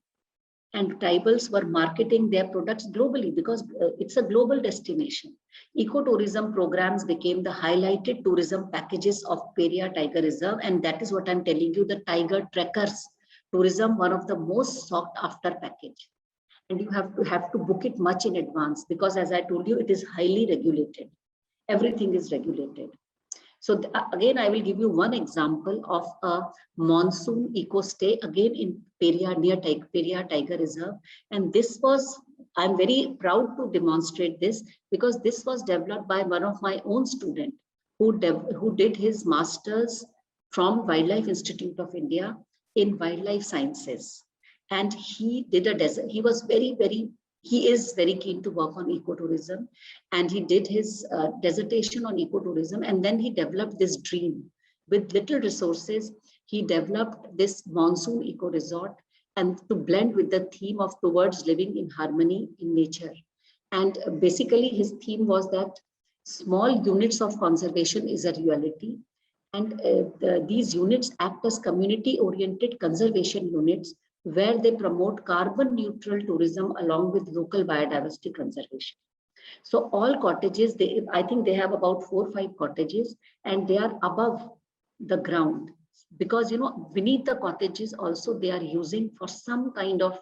and tribals were marketing their products globally because it's a global destination. Ecotourism programs became the highlighted tourism packages of Periyar Tiger Reserve, and that is what I'm telling you, the Tiger Trekkers tourism, one of the most sought after package. and you have to book it much in advance, because as I told you, it is highly regulated. Everything is regulated. So again, I will give you one example of a monsoon eco stay again in Periyar, near Periyar Tiger Reserve. And this was, I'm very proud to demonstrate this, because this was developed by one of my own students who did his master's from Wildlife Institute of India in wildlife sciences. And he did a desert. He was he is very keen to work on ecotourism, and he did his dissertation on ecotourism, and then he developed this dream. With little resources, he developed this monsoon eco resort, and to blend with the theme of towards living in harmony in nature. And basically his theme was that small units of conservation is a reality, and these units act as community oriented conservation units where they promote carbon neutral tourism along with local biodiversity conservation. So all cottages, I think they have about 4 or 5 cottages, and they are above the ground, because beneath the cottages also they are using for some kind of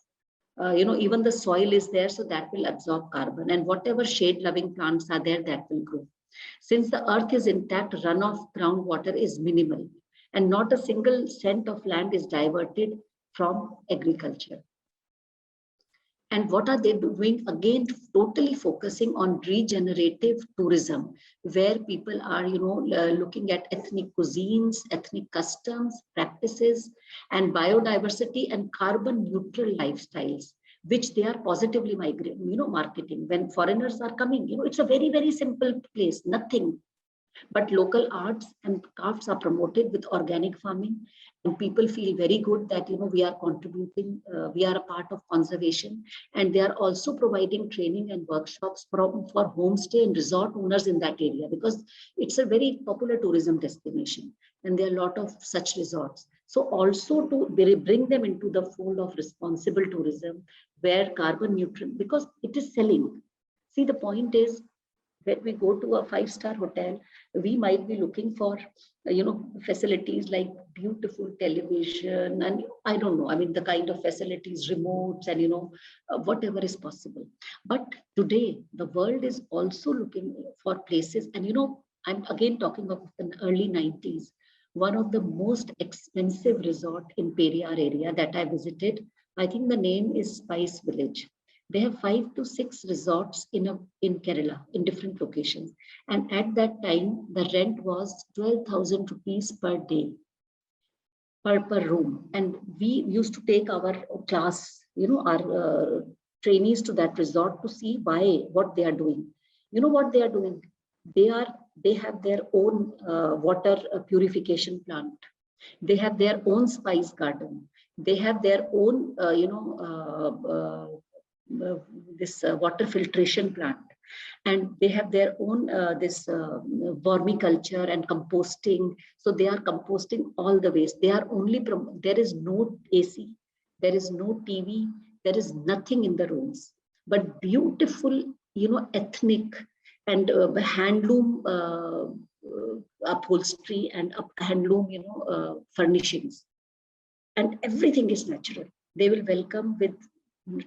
even the soil is there, so that will absorb carbon, and whatever shade loving plants are there, that will grow. Since the earth is intact, runoff groundwater is minimal, and not a single cent of land is diverted from agriculture. And what are they doing? Again, totally focusing on regenerative tourism, where people are, looking at ethnic cuisines, ethnic customs, practices, and biodiversity and carbon neutral lifestyles, which they are positively marketing. When foreigners are coming, it's a very, very simple place, nothing. But local arts and crafts are promoted with organic farming, and people feel very good that we are contributing, we are a part of conservation. And they are also providing training and workshops for homestay and resort owners in that area, because it's a very popular tourism destination, and there are a lot of such resorts. So also to bring them into the fold of responsible tourism, where carbon neutral, because it is selling. See, the point is, when we go to a 5-star hotel, we might be looking for, facilities like beautiful television, and I don't know, I mean, the kind of facilities, remotes, and, whatever is possible. But today, the world is also looking for places, and, I'm again talking about the early 90s, one of the most expensive resort in Periyar area that I visited, I think the name is Spice Village. They have 5 to 6 resorts in Kerala, in different locations. And at that time, the rent was 12,000 rupees per day, per room. And we used to take our class, our trainees to that resort to see what they are doing. You know what they are doing? They have their own water purification plant. They have their own spice garden. They have their own, this water filtration plant, and they have their own vermiculture and composting. So they are composting all the waste. They are only there is no AC, there is no TV, there is nothing in the rooms, but beautiful, ethnic and handloom upholstery and handloom, furnishings, and everything is natural. They will welcome with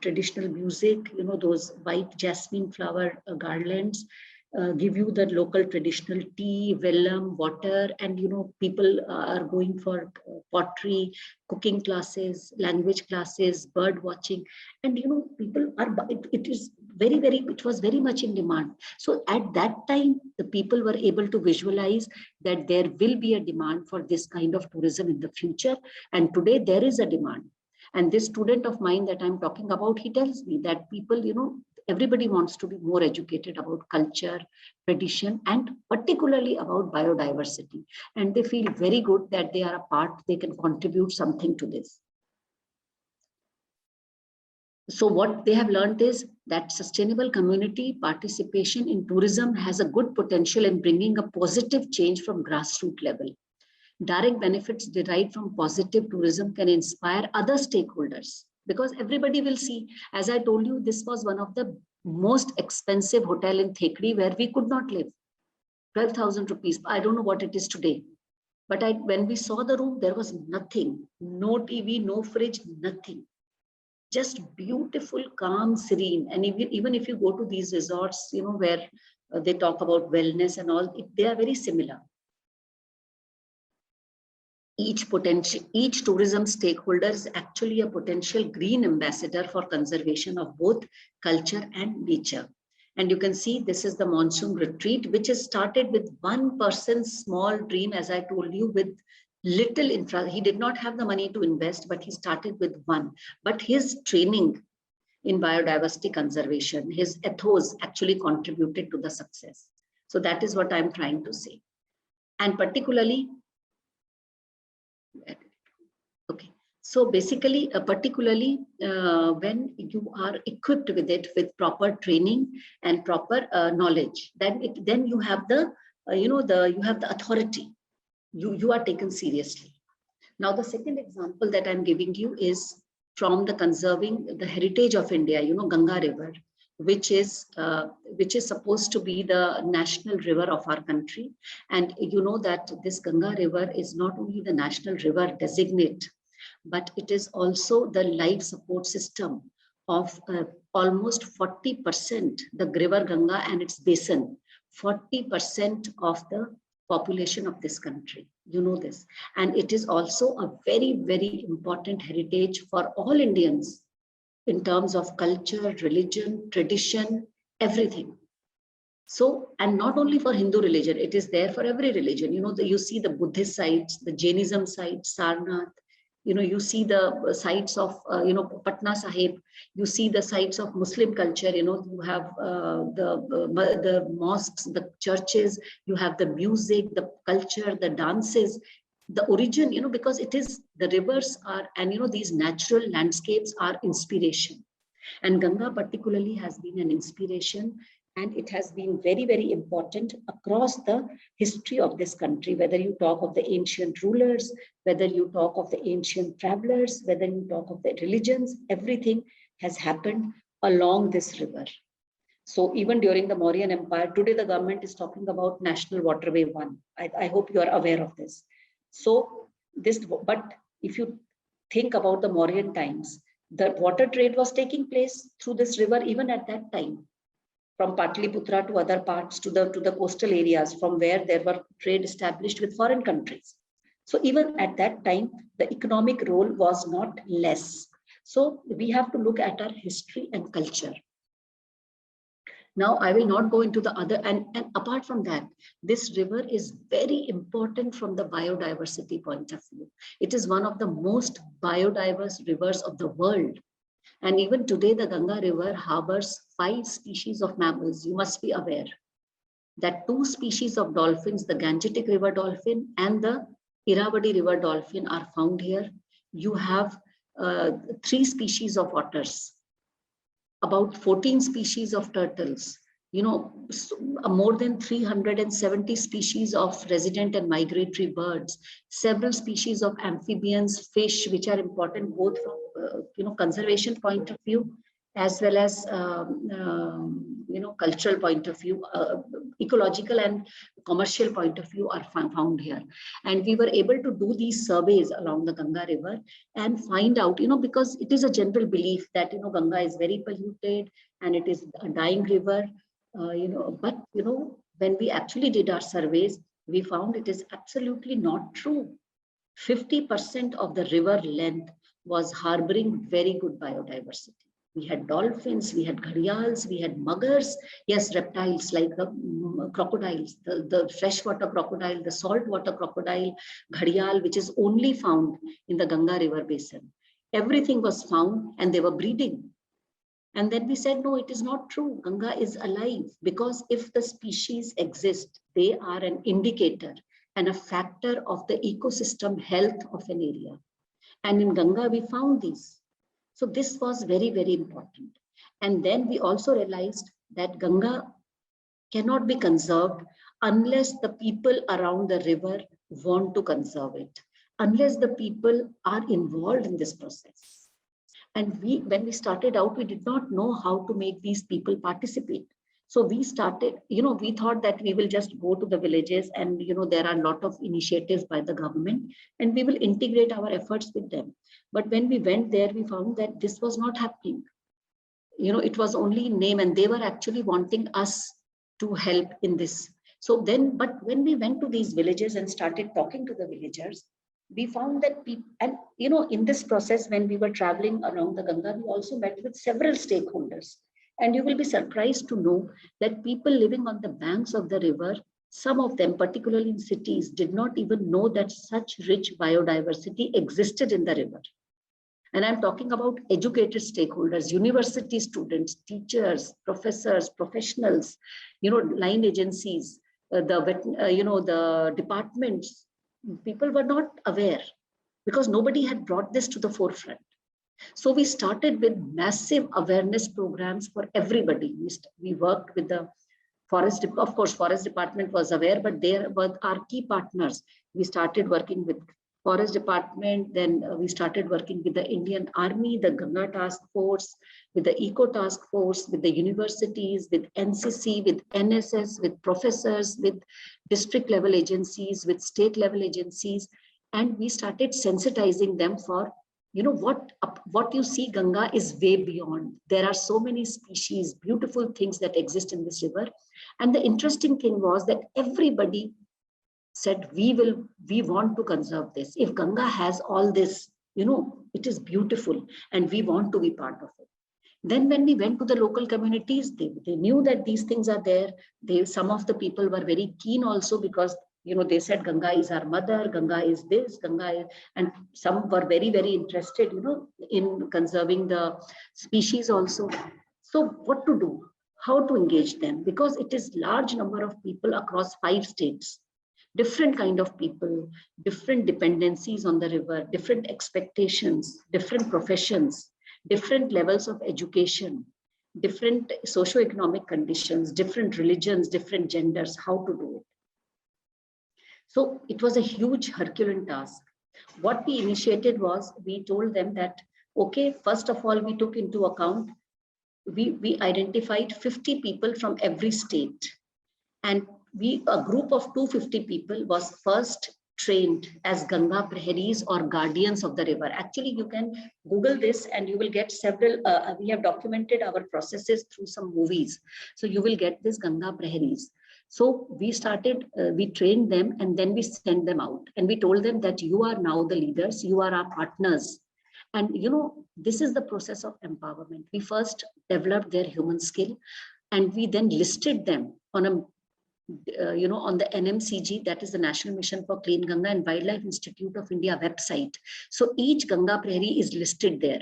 traditional music, those white jasmine flower garlands, give you the local traditional tea, vellum, water, and people are going for pottery, cooking classes, language classes, bird watching, and people are, it was very much in demand. So at that time, the people were able to visualize that there will be a demand for this kind of tourism in the future, and today there is a demand. And this student of mine that I'm talking about, he tells me that people, everybody wants to be more educated about culture, tradition, and particularly about biodiversity. And they feel very good that they are a part, they can contribute something to this. So what they have learned is that sustainable community participation in tourism has a good potential in bringing a positive change from grassroots level. Direct benefits derived from positive tourism can inspire other stakeholders, because everybody will see. As I told you, this was one of the most expensive hotel in Thekri where we could not live. 12,000 rupees. I don't know what it is today. But when we saw the room, there was nothing. No TV, no fridge, nothing. just beautiful, calm, serene. And even if you go to these resorts, you know, where they talk about wellness and all, they are very similar. Each tourism stakeholder is actually a potential green ambassador for conservation of both culture and nature. And you can see this is the monsoon retreat, which is started with one person's small dream, as I told you, with little infra. He did not have the money to invest, but he started with one. But his training in biodiversity conservation, his ethos actually contributed to the success. So that is what I'm trying to say. And particularly, okay, so basically, particularly when you are equipped with it with proper training and proper knowledge, then you have the you have the authority. You are taken seriously. Now, the second example that I'm giving you is from the conserving the heritage of India. You know, Ganga River, which is supposed to be the national river of our country. And you know that this Ganga River is not only the national river designate, but it is also the life support system of almost 40%, the river Ganga and its basin, 40% of the population of this country. You know this. And it is also a very, very important heritage for all Indians in terms of culture, religion, tradition, everything. So, and not only for Hindu religion, it is there for every religion. You know, you see the Buddhist sites, the Jainism sites, Sarnath, you know, you see the sites of, Patna Sahib, you see the sites of Muslim culture, you know, you have the mosques, the churches, you have the music, the culture, the dances, the origin, you know, because it is the rivers are, and, you know, these natural landscapes are inspiration. And Ganga particularly has been an inspiration, and it has been very, very important across the history of this country, whether you talk of the ancient rulers, whether you talk of the ancient travelers, whether you talk of the religions, everything has happened along this river. So even during the Mauryan Empire, today the government is talking about National Waterway 1. I hope you are aware of this. So but if you think about the Mauryan times, the water trade was taking place through this river even at that time, from Patliputra to other parts to the coastal areas from where there were trade established with foreign countries. So even at that time, the economic role was not less. So we have to look at our history and culture. Now, I will not go into the other, and apart from that, this river is very important from the biodiversity point of view. It is one of the most biodiverse rivers of the world. And even today, the Ganga River harbors 5 species of mammals. You must be aware that 2 species of dolphins, the Gangetic River dolphin and the Irrawaddy River dolphin, are found here. You have 3 species of otters, about 14 species of turtles, you know, more than 370 species of resident and migratory birds, several species of amphibians, fish, which are important both from conservation point of view as well as cultural point of view, ecological and commercial point of view are found here. And we were able to do these surveys along the Ganga River and find out, because it is a general belief that, Ganga is very polluted and it is a dying river, but, when we actually did our surveys, we found it is absolutely not true. 50% of the river length was harboring very good biodiversity. We had dolphins, we had gharials, we had muggers, yes, reptiles like the crocodiles, the freshwater crocodile, the saltwater crocodile, gharial, which is only found in the Ganga River basin. Everything was found and they were breeding. And then we said, no, it is not true. Ganga is alive, because if the species exist, they are an indicator and a factor of the ecosystem health of an area. And in Ganga, we found these. So this was very, very important. And then we also realized that Ganga cannot be conserved unless the people around the river want to conserve it, unless the people are involved in this process. And when we started out, we did not know how to make these people participate. So we started, we thought that we will just go to the villages and, there are a lot of initiatives by the government and we will integrate our efforts with them. But when we went there, we found that this was not happening. It was only in name and they were actually wanting us to help in this. So then, but when we went to these villages and started talking to the villagers, we found that people, and in this process, when we were traveling around the Ganga, we also met with several stakeholders. And you will be surprised to know that people living on the banks of the river, some of them, particularly in cities, did not even know that such rich biodiversity existed in the river. And I'm talking about educated stakeholders, university students, teachers, professors, professionals, line agencies, the departments. People were not aware because nobody had brought this to the forefront. So we started with massive awareness programs for everybody. We worked with the forest, of course, forest department was aware, but they were our key partners. We started working with forest department, then we started working with the Indian Army, the Ganga Task Force, with the Eco Task Force, with the universities, with NCC, with NSS, with professors, with district level agencies, with state level agencies. And we started sensitizing them for, what you see Ganga is way beyond. There are so many species, beautiful things that exist in this river. And the interesting thing was that everybody said, we want to conserve this. If Ganga has all this, it is beautiful and we want to be part of it. Then when we went to the local communities, they knew that these things are there. Some of the people were very keen also because, they said Ganga is our mother, Ganga is this, Ganga is, and some were very, very interested, in conserving the species also. So what to do? How to engage them? Because it is large number of people across 5 states. Different kind of people, different dependencies on the river, different expectations, different professions, different levels of education, different socioeconomic conditions, different religions, different genders, how to do it. So it was a huge Herculean task. What we initiated was, we told them that, okay, first of all, we took into account, we identified 50 people from every state. And a group of 250 people was first trained as Ganga Praharis or guardians of the river. Actually, you can Google this and you will get several, we have documented our processes through some movies. So you will get this Ganga Praharis. So we started, we trained them and then we sent them out. And we told them that you are now the leaders, you are our partners. And this is the process of empowerment. We first developed their human skill and we then listed them on a on the NMCG, that is the National Mission for Clean Ganga, and Wildlife Institute of India website. So each Ganga Prahari is listed there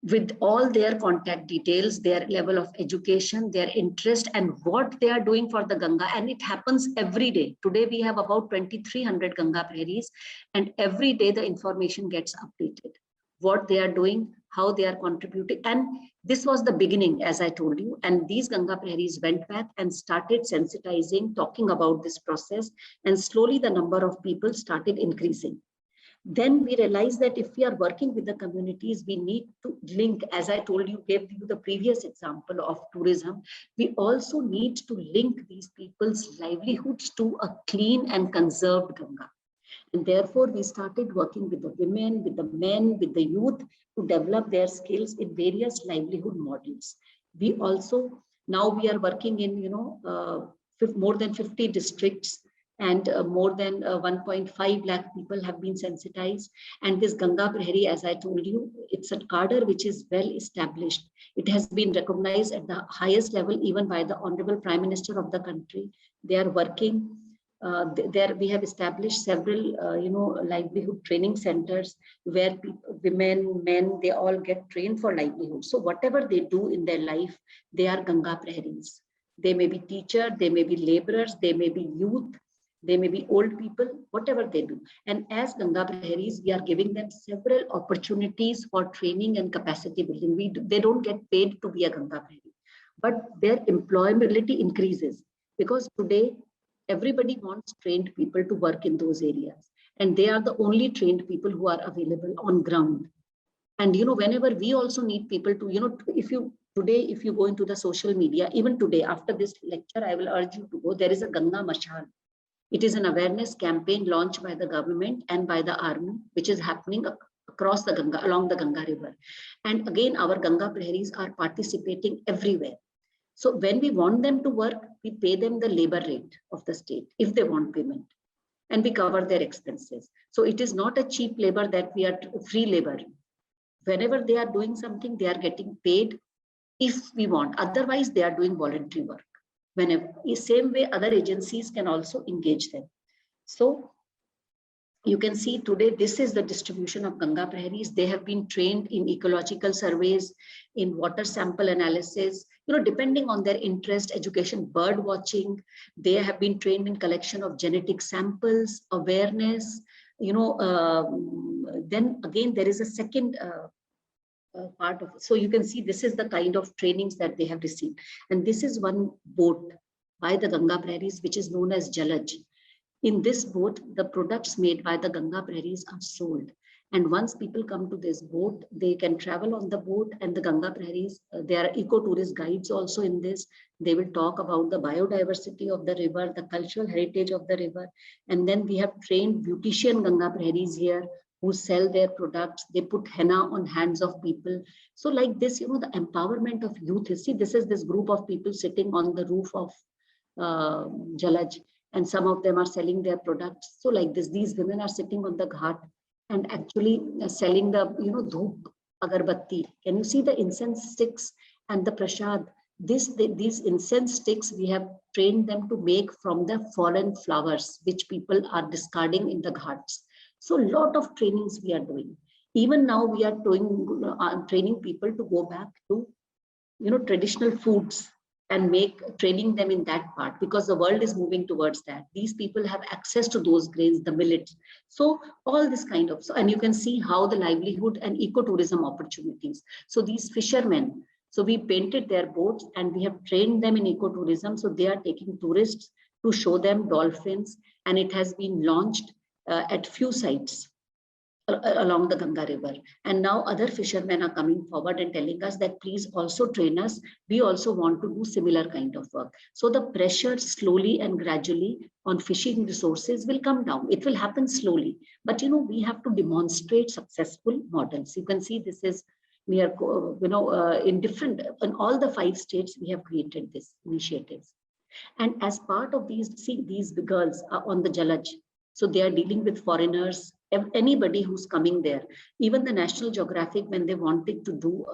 with all their contact details, their level of education, their interest, and what they are doing for the Ganga. And it happens every day. Today we have about 2,300 Ganga Praharis, and every day the information gets updated. What they are doing, how they are contributing. And this was the beginning, as I told you. And these Ganga Praharis went back and started sensitizing, talking about this process. And slowly the number of people started increasing. Then we realized that if we are working with the communities, we need to link, as I told you, gave you the previous example of tourism. We also need to link these people's livelihoods to a clean and conserved Ganga. And therefore, we started working with the women, with the men, with the youth to develop their skills in various livelihood models. We also, now we are working in, more than 50 districts and more than 1.5 lakh people have been sensitized. And this Ganga Prahari, as I told you, it's a cadre which is well established. It has been recognized at the highest level, even by the Honorable Prime Minister of the country. They are working. There we have established several, livelihood training centers where people, women, men, they all get trained for livelihood. So whatever they do in their life, they are Ganga Praharis. They may be teachers, they may be laborers, they may be youth, they may be old people, whatever they do. And as Ganga Praharis, we are giving them several opportunities for training and capacity building. They don't get paid to be a Ganga Prahari, but their employability increases because today, everybody wants trained people to work in those areas. And they are the only trained people who are available on ground. And, whenever we also need people to, if you Today, if you go into the social media, even today, after this lecture, I will urge you to go. There is a Ganga Mashal. It is an awareness campaign launched by the government and by the army, which is happening across the Ganga, along the Ganga river. And again, our Ganga Praharis are participating everywhere. So when we want them to work, we pay them the labor rate of the state if they want payment, and we cover their expenses. So it is not a cheap labor that we are free labor. Whenever they are doing something, they are getting paid if we want. Otherwise, they are doing voluntary work. Whenever, same way other agencies can also engage them. So you can see today, this is the distribution of Ganga Praharis. They have been trained in ecological surveys, in water sample analysis, depending on their interest, education, bird watching. They have been trained in collection of genetic samples, awareness, then again, there is a second part of it. So you can see this is the kind of trainings that they have received. And this is one boat by the Ganga Praharis, which is known as Jalaj. In this boat, the products made by the Ganga Praharis are sold. And once people come to this boat, they can travel on the boat, and the Ganga Praharis, there are eco-tourist guides also in this. They will talk about the biodiversity of the river, the cultural heritage of the river. And then we have trained beautician Ganga Praharis here who sell their products. They put henna on hands of people. So like this, the empowerment of youth is, see, this is this group of people sitting on the roof of Jalaj, and some of them are selling their products. So like this, these women are sitting on the ghat and actually selling the, dhoop, agarbatti. Can you see the incense sticks and the prasad? These incense sticks, we have trained them to make from the fallen flowers, which people are discarding in the ghats. So a lot of trainings we are doing. Even now we are training people to go back to, traditional foods and training them in that part, because the world is moving towards that. These people have access to those grains, the millets. So all this kind of, and you can see how the livelihood and ecotourism opportunities. So these fishermen, so we painted their boats and we have trained them in ecotourism. So they are taking tourists to show them dolphins, and it has been launched at few sites along the Ganga river. And now other fishermen are coming forward and telling us that please also train us. We also want to do similar kind of work. So the pressure slowly and gradually on fishing resources will come down. It will happen slowly, but we have to demonstrate successful models. You can see this is, we are, in all the 5 states, we have created this initiatives. And as part of these, see, these girls are on the Jalaj. So they are dealing with foreigners, anybody who's coming there. Even the National Geographic, when they wanted to do,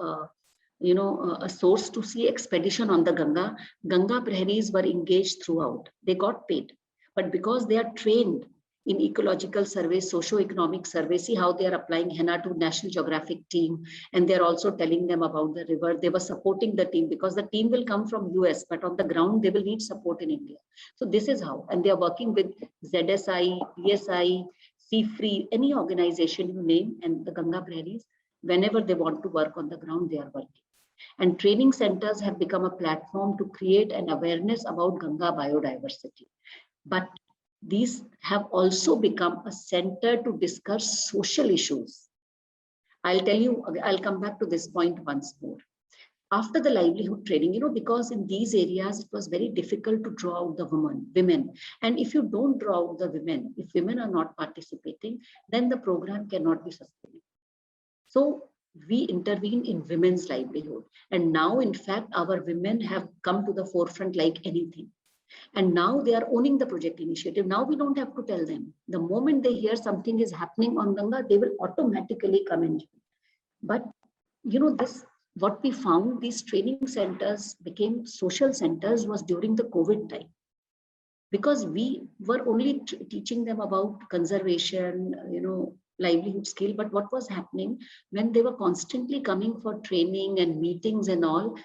a source to sea expedition on the Ganga Praharis were engaged throughout. They got paid, but because they are trained in ecological survey, socio-economic survey, see how they are applying henna to National Geographic team, and they're also telling them about the river. They were supporting the team because the team will come from US, but on the ground, they will need support in India. So this is how, and they are working with ZSI, PSI, Sea-Free, any organization you name, and the Ganga Praharis, whenever they want to work on the ground, they are working. And training centers have become a platform to create an awareness about Ganga biodiversity. But these have also become a center to discuss social issues. I'll tell you, I'll come back to this point once more. After the livelihood training, because in these areas, it was very difficult to draw out the women. And if you don't draw out the women, if women are not participating, then the program cannot be sustained. So we intervene in women's livelihood. And now, in fact, our women have come to the forefront like anything. And now they are owning the project initiative. Now we don't have to tell them. The moment they hear something is happening on Ganga, they will automatically come and join. But what we found, these training centers became social centers was during the COVID time. Because we were only teaching them about conservation, livelihood skill. But what was happening when they were constantly coming for training and meetings and all,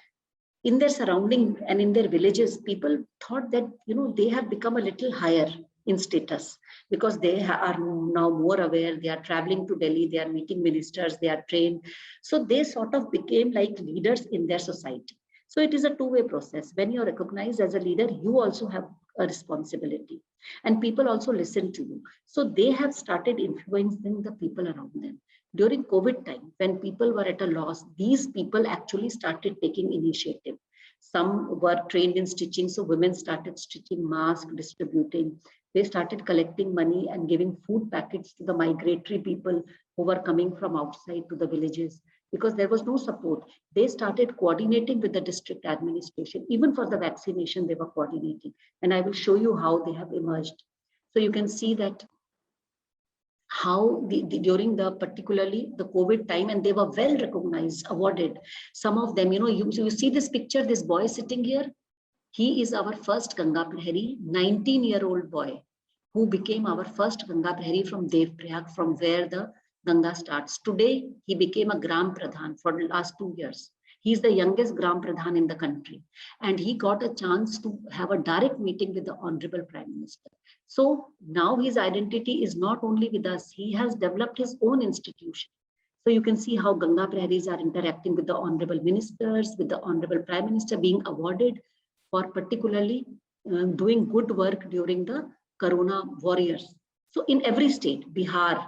in their surrounding and in their villages, people thought that, they have become a little higher in status because they are now more aware. They are traveling to Delhi, they are meeting ministers, they are trained. So they sort of became like leaders in their society. So it is a two-way process. When you're recognized as a leader, you also have a responsibility, and people also listen to you. So they have started influencing the people around them. During COVID time, when people were at a loss, these people actually started taking initiative. Some were trained in stitching, so women started stitching masks, distributing. They started collecting money and giving food packets to the migratory people who were coming from outside to the villages, because there was no support. They started coordinating with the district administration. Even for the vaccination, they were coordinating. And I will show you how they have emerged. So you can see that how during the particularly the COVID time, and they were well recognized, awarded. Some of them, you see this picture, this boy sitting here, he is our first Ganga Prahari, 19-year-old boy, who became our first Ganga Prahari from Devprayag, from where the Ganga starts. Today, he became a Gram Pradhan for the last 2 years. He is the youngest Gram Pradhan in the country. And he got a chance to have a direct meeting with the Honorable Prime Minister. So now his identity is not only with us, he has developed his own institution. So you can see how Ganga Praharis are interacting with the Honorable Ministers, with the Honorable Prime Minister, being awarded for particularly doing good work during the Corona warriors. So in every state, Bihar,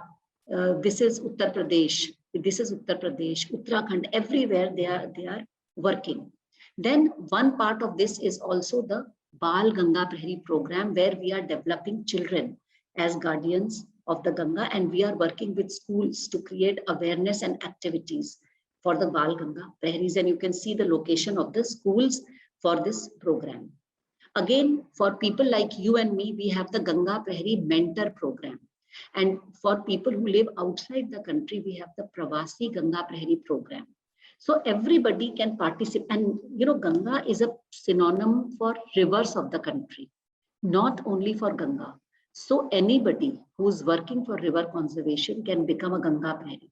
this is Uttar Pradesh, Uttarakhand, everywhere they are working. Then one part of this is also the Bal Ganga Prahari program, where we are developing children as guardians of the Ganga, and we are working with schools to create awareness and activities for the Bal Ganga Praharis. And you can see the location of the schools for this program. Again, for people like you and me, we have the Ganga Prahari Mentor Program. And for people who live outside the country, we have the Pravasi Ganga Prahari Program. So everybody can participate. And Ganga is a synonym for rivers of the country, not only for Ganga. So anybody who's working for river conservation can become a Ganga Prahari.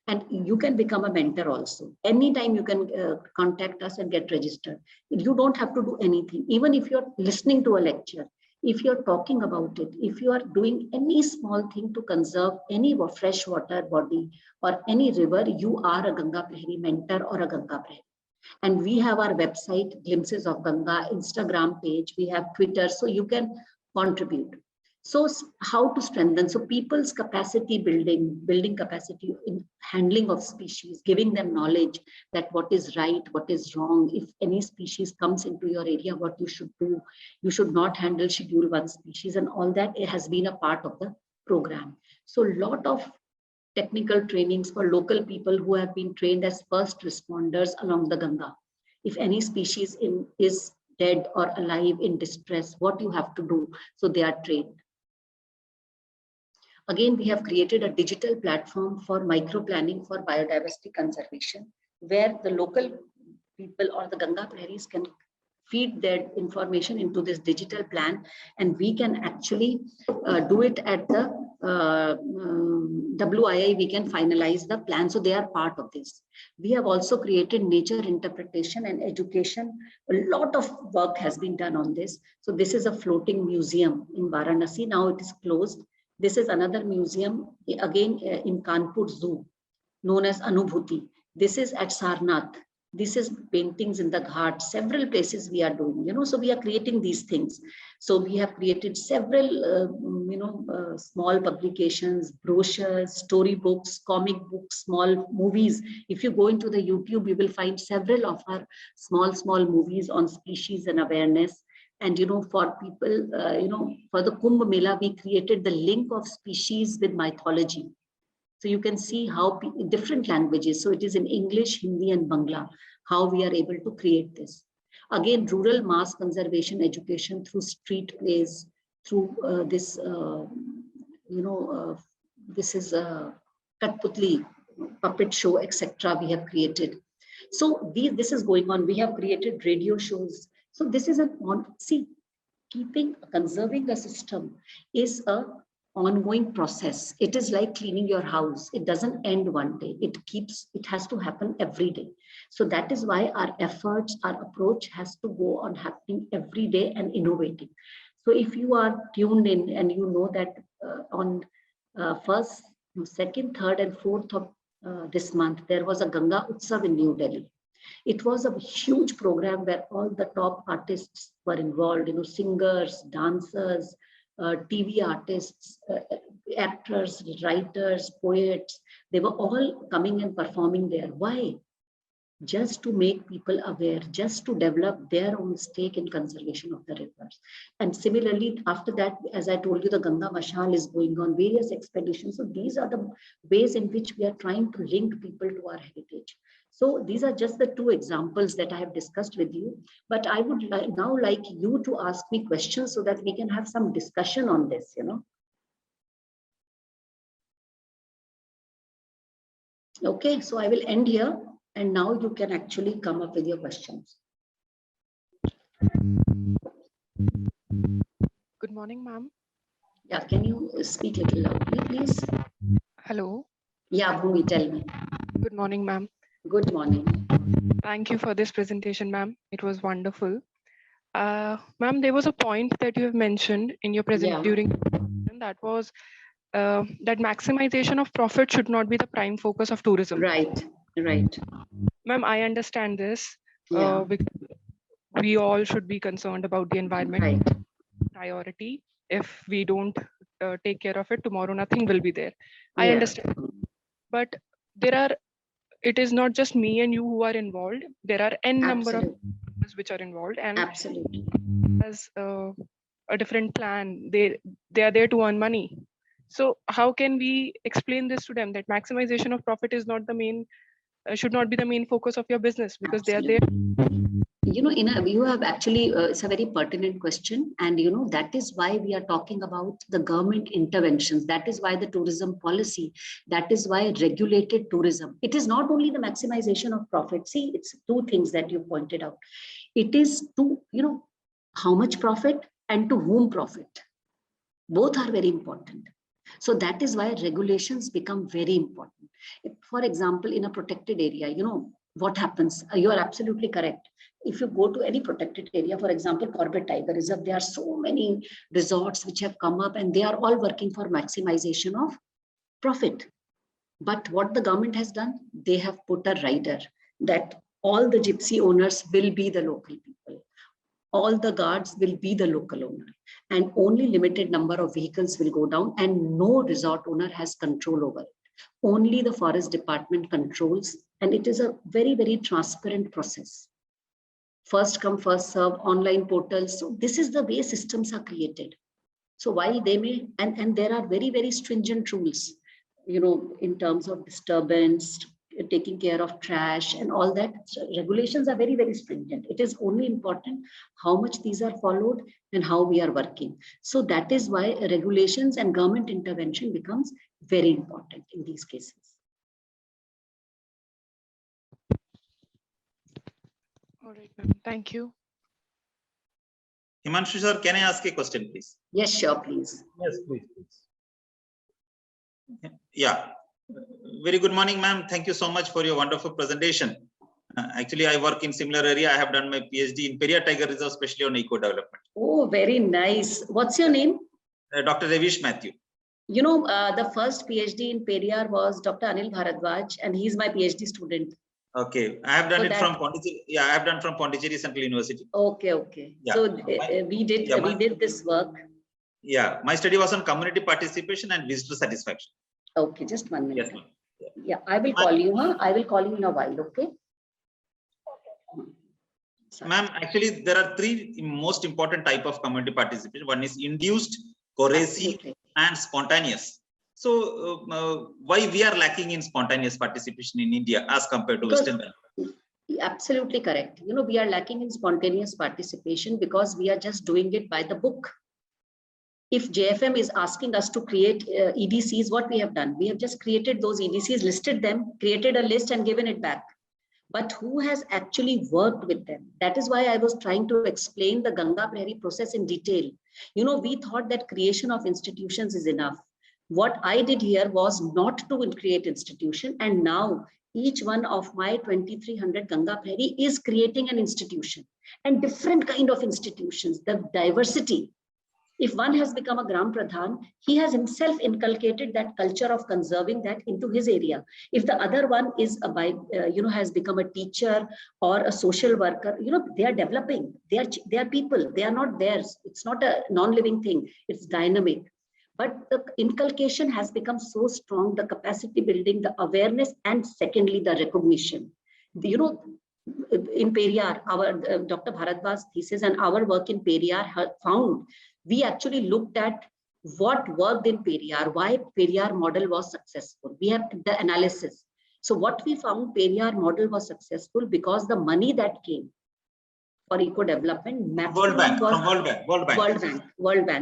And you can become a mentor also. Anytime you can contact us and get registered. You don't have to do anything. Even if you're listening to a lecture, if you're talking about it, if you are doing any small thing to conserve any fresh water body or any river, you are a Ganga Prahari mentor or a Ganga Prahari. And we have our website, Glimpses of Ganga, Instagram page, we have Twitter, so you can contribute. So how to strengthen? So people's capacity building capacity in handling of species, giving them knowledge that what is right, what is wrong. If any species comes into your area, what you should do. You should not handle Schedule 1 species, and all that, it has been a part of the program. So a lot of technical trainings for local people who have been trained as first responders along the Ganga. If any species is dead or alive in distress, what you have to do. So they are trained. Again, we have created a digital platform for micro-planning for biodiversity conservation, where the local people or the Ganga Praharis can feed their information into this digital plan, and we can actually do it at the WII. We can finalize the plan, so they are part of this. We have also created nature interpretation and education. A lot of work has been done on this. So this is a floating museum in Varanasi. Now it is closed. This is another museum, again in Kanpur Zoo, known as Anubhuti. This is at Sarnath. This is paintings in the Ghat. Several places we are doing, so we are creating these things. So we have created several, small publications, brochures, storybooks, comic books, small movies. If you go into the YouTube, you will find several of our small movies on species and awareness. And, for people, for the Kumbh Mela, we created the link of species with mythology. So you can see how different languages, so it is in English, Hindi, and Bangla, how we are able to create this. Again, rural mass conservation education through street plays, through this, this is a Katputli puppet show, etc. we have created. So this is going on. We have created radio shows. So this is conserving a system is a ongoing process. It is like cleaning your house. It doesn't end one day. It has to happen every day. So that is why our efforts, our approach has to go on happening every day and innovating. So if you are tuned in and you know that on 1st, 2nd, 3rd, and 4th of this month, there was a Ganga Utsav in New Delhi. It was a huge program where all the top artists were involved, singers, dancers, TV artists, actors, writers, poets, they were all coming and performing there. Why? Just to make people aware, just to develop their own stake in conservation of the rivers. And similarly, after that, as I told you, the Ganga Mashal is going on, various expeditions. So these are the ways in which we are trying to link people to our heritage. So these are just the two examples that I have discussed with you. But I would now like you to ask me questions so that we can have some discussion on this, you know. Okay, so I will end here. And now you can actually come up with your questions. Good morning, ma'am. Yeah, can you speak a little loudly, please? Hello. Yeah, Bhumi, tell me. Good morning, ma'am. Good morning. Thank you for this presentation, ma'am. It was wonderful. Ma'am, there was a point that you have mentioned in your during that was that maximization of profit should not be the prime focus of tourism. Right, right. Ma'am, I understand this. Because we all should be concerned about the environment priority. If we don't take care of it, tomorrow nothing will be there. I understand. But it is not just me and you who are involved. There are n number of people which are involved, and as a different plan. They are there to earn money. So how can we explain this to them that maximization of profit is not the main, should not be the main focus of your business, because they are there. You know, you have actually, it's a very pertinent question. And, you know, that is why we are talking about the government interventions. That is why the tourism policy, that is why regulated tourism. It is not only the maximization of profit. See, it's two things that you pointed out. It is to, you know, how much profit and to whom profit. Both are very important. So that is why regulations become very important. For example, in a protected area, you know, what happens? You are absolutely correct. If you go to any protected area, for example, Corbett Tiger Reserve, there are so many resorts which have come up and they are all working for maximization of profit. But what the government has done, they have put a rider that all the gypsy owners will be the local people. All the guards will be the local owner, and only limited number of vehicles will go down, and no resort owner has control over it. Only the forest department controls, and it is a very, very transparent process. First come, first serve, online portals. So this is the way systems are created. So while they may, and there are very, very stringent rules, you know, in terms of disturbance, taking care of trash and all that. So regulations are very, very stringent. It is only important how much these are followed and how we are working. So that is why regulations and government intervention becomes very important in these cases. All right, ma'am. Thank you. Himanshu sir, can I ask a question, please? Yes, sure, please. Yes, please. Yeah. Very good morning, ma'am. Thank you so much for your wonderful presentation. Actually, I work in similar area. I have done my PhD in Periyar Tiger Reserve, especially on eco development. Oh, very nice. What's your name? Dr. Ravish Matthew. You know, the first PhD in Periyar was Dr. Anil Bharadwaj, and he's my PhD student. Okay, I have done it from Pondicherry. Yeah, I have done from Pondicherry Central University. Okay, okay. Yeah. So we did this work. Yeah, my study was on community participation and visitor satisfaction. Okay, just 1 minute. Yes, ma'am. Yeah, I will call you, huh? I will call you in a while, okay? Ma'am, actually, there are three most important type of community participation. One is induced, coercive, and spontaneous. So, why we are lacking in spontaneous participation in India as compared to Western? Absolutely correct. You know, we are lacking in spontaneous participation because we are just doing it by the book. If JFM is asking us to create EDCs, what we have done? We have just created those EDCs, listed them, created a list and given it back. But who has actually worked with them? That is why I was trying to explain the Ganga Prairie process in detail. You know, we thought that creation of institutions is enough. What I did here was not to create institution. And now each one of my 2,300 Ganga Prairie is creating an institution and different kind of institutions, the diversity. If one has become a Gram Pradhan, he has himself inculcated that culture of conserving that into his area. If the other one is has become a teacher or a social worker, they are developing. They are people. They are not theirs. It's not a non-living thing. It's dynamic. But the inculcation has become so strong, the capacity building, the awareness, and secondly, the recognition. In Periyar, our Dr. Bharadwaj's thesis and our work in Periyar found, we actually looked at what worked in Periyar, why Periyar model was successful. We have the analysis. So what we found, Periyar model was successful because the money that came for eco-development, World Bank,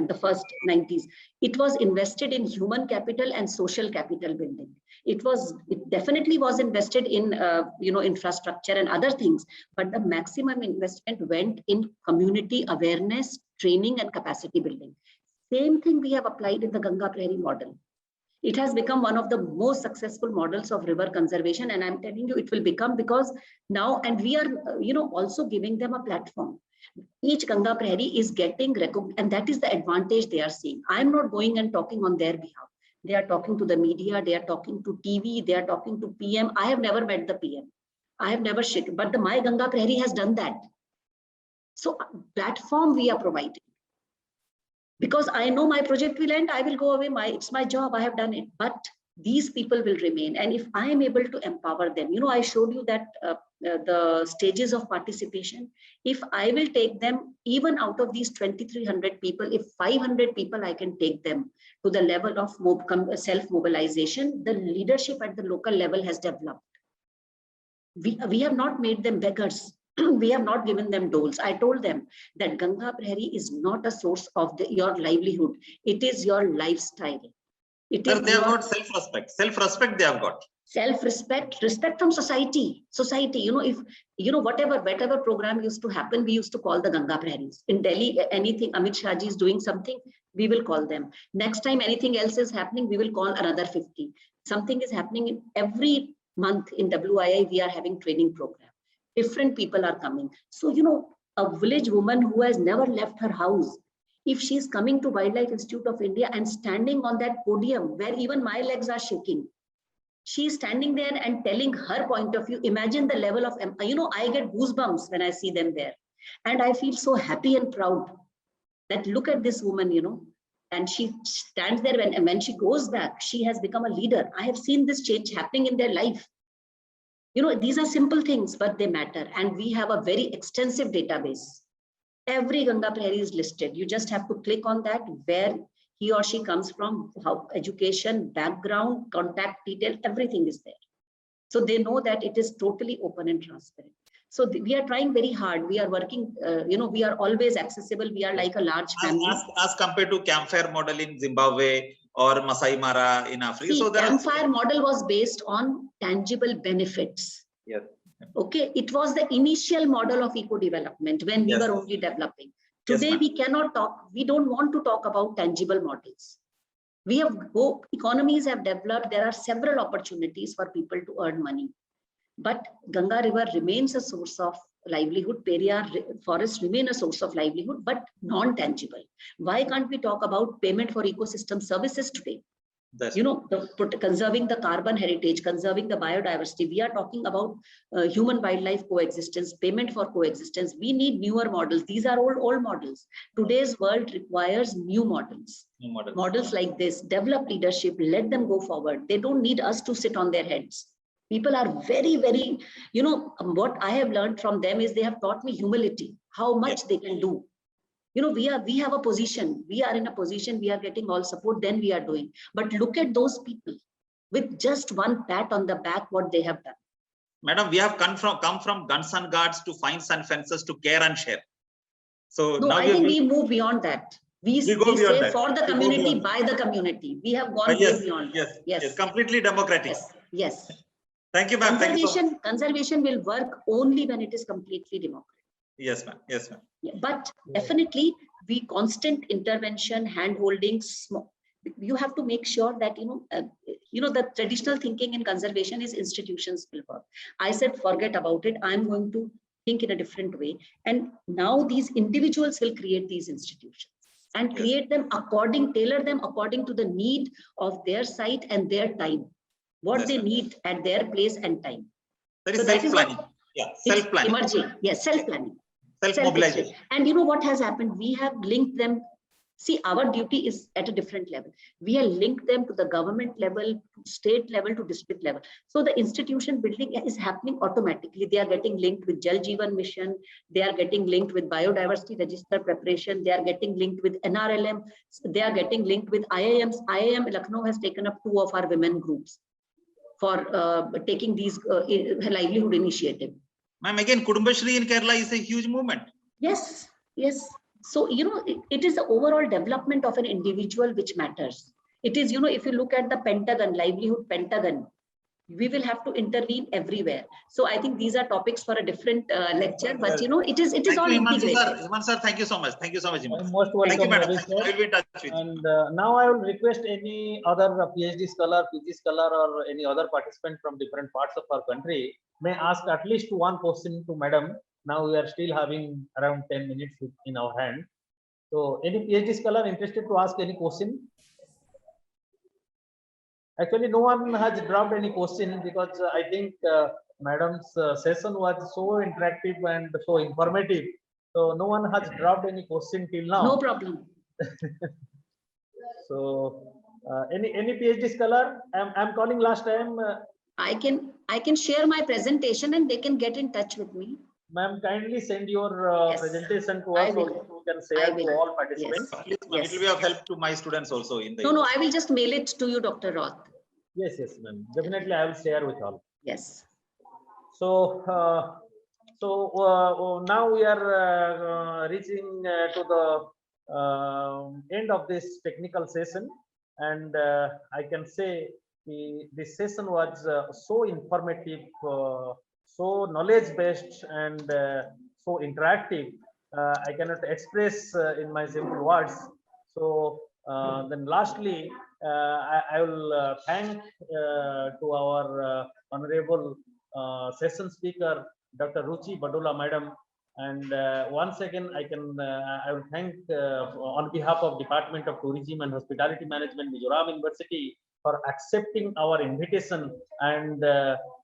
the first 90s, it was invested in human capital and social capital building. It definitely was invested in infrastructure and other things, but the maximum investment went in community awareness, training, and capacity building. Same thing we have applied in the Ganga Prairie model. It has become one of the most successful models of river conservation, and I'm telling you, it will become, because now, and we are, also giving them a platform. Each Ganga Prairie is getting recognized, and that is the advantage they are seeing. I'm not going and talking on their behalf. They are talking to the media, they are talking to TV, they are talking to PM. I have never met the PM. I have never shaken, but the My Ganga Prairie has done that. So platform we are providing. Because I know my project will end, I will go away. It's my job, I have done it. But these people will remain. And if I am able to empower them, I showed you that the stages of participation. If I will take them, even out of these 2,300 people, if 500 people, I can take them to the level of self-mobilization, the leadership at the local level has developed. We have not made them beggars. We have not given them doles. I told them that Ganga Prairie is not a source of your livelihood. It is your lifestyle. They have got self-respect. Self-respect they have got. Self-respect, respect from society. Society, if, whatever program used to happen, we used to call the Ganga Prairies. In Delhi, anything, Amit Shah ji is doing something, we will call them. Next time anything else is happening, we will call another 50. Something is happening in every month in WII, we are having training program. Different people are coming. So, a village woman who has never left her house, if she's coming to Wildlife Institute of India and standing on that podium where even my legs are shaking, she's standing there and telling her point of view. Imagine the level of, I get goosebumps when I see them there. And I feel so happy and proud that look at this woman, and she stands there and when she goes back, she has become a leader. I have seen this change happening in their life. These are simple things, but they matter. And we have a very extensive database. Every Ganga Prairie is listed. You just have to click on that, where he or she comes from, how education, background, contact detail, everything is there. So they know that it is totally open and transparent. So we are trying very hard. We are working, we are always accessible. We are like a large family. As compared to Campfire model in Zimbabwe or Masai Mara in Africa. See, so Campfire model was based on tangible benefits. Yes. Okay, it was the initial model of eco-development when we were only developing. Today, we cannot talk, we don't want to talk about tangible models. We have economies have developed, there are several opportunities for people to earn money. But Ganga River remains a source of livelihood, Periyar forests remain a source of livelihood, but non-tangible. Why can't we talk about payment for ecosystem services today? Conserving the carbon heritage, conserving the biodiversity. We are talking about human-wildlife coexistence, payment for coexistence. We need newer models. These are old models. Today's world requires new models. Models like this, develop leadership, let them go forward. They don't need us to sit on their heads. People are very, very, what I have learned from them is they have taught me humility, how much they can do. We have a position, we are in a position, we are getting all support, then we are doing. But look at those people with just one pat on the back, what they have done. Madam, we have come from guns and guards to fines and fences to care and share. So no, now I think we move beyond that. We say that. For the community, by the community. We have gone way beyond that. Yes, completely democratic. Yes. Thank you, ma'am. Conservation will work only when it is completely democratic. Yes, ma'am. Yes, ma'am. Yeah, but definitely, constant intervention, hand holdings. You have to make sure that the traditional thinking in conservation is institutions will work. I said, forget about it. I'm going to think in a different way. And now these individuals will create these institutions. and create them tailor them according to the need of their site and their time, what Yes, they ma'am. need at their place and time. That So is that is what self-planning. Yeah, it's self-planning, emerging. Yes, self-planning. self-mobilization. And you know what has happened? We have linked them. See, our duty is at a different level. We have linked them to the government level, state level, to district level. So the institution building is happening automatically. They are getting linked with Jal Jeevan Mission. They are getting linked with biodiversity register preparation. They are getting linked with NRLM. They are getting linked with IIMs. IIM Lucknow has taken up 2 of our women groups for taking these livelihood initiative. Ma'am, again, Kudumbashree in Kerala is a huge movement. Yes, yes. So, you know, it is the overall development of an individual which matters. It is, you know, if you look at the Pentagon, livelihood Pentagon, we will have to intervene everywhere. So I think these are topics for a different lecture, but you know, it is all integrated. Himanshu sir, thank you so much. Thank you so much, Himanshu. Most Thank you, welcome, madam. Ravi Thank you. sir. I will be in touch with you. And now I will request any other PhD scholar, PG scholar, or any other participant from different parts of our country may ask at least one question to madam. Now we are still having around 10 minutes in our hand. So any PhD scholar interested to ask any question? Actually, no one has dropped any question because I think madam's session was so interactive and so informative. So no one has dropped any question till now. No problem. So any PhD scholar? I'm calling last time. I can share my presentation and they can get in touch with me. Ma'am, kindly send your Yes, presentation to I us, will. so we can share to all participants. Yes. It will be of help to my students also in the. No, I will just mail it to you, Dr. Roth. Yes, ma'am. Definitely, I will share with all. Yes. So, now we are reaching to the end of this technical session, and I can say this session was so informative, so knowledge-based, and so interactive. I cannot express in my simple words. So then, lastly, I will thank to our honorable session speaker, Dr. Ruchi Badula madam, and once again I will thank on behalf of Department of Tourism and Hospitality Management, Mizoram University, for accepting our invitation and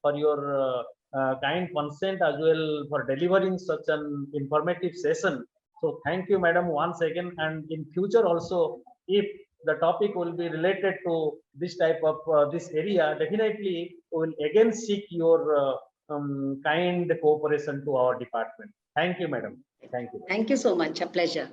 for your kind consent as well for delivering such an informative session. So thank you, madam, once again, and in future also, if the topic will be related to this type of this area, definitely we will again seek your kind cooperation to our department. Thank you, madam. Thank you. Thank you so much. A pleasure.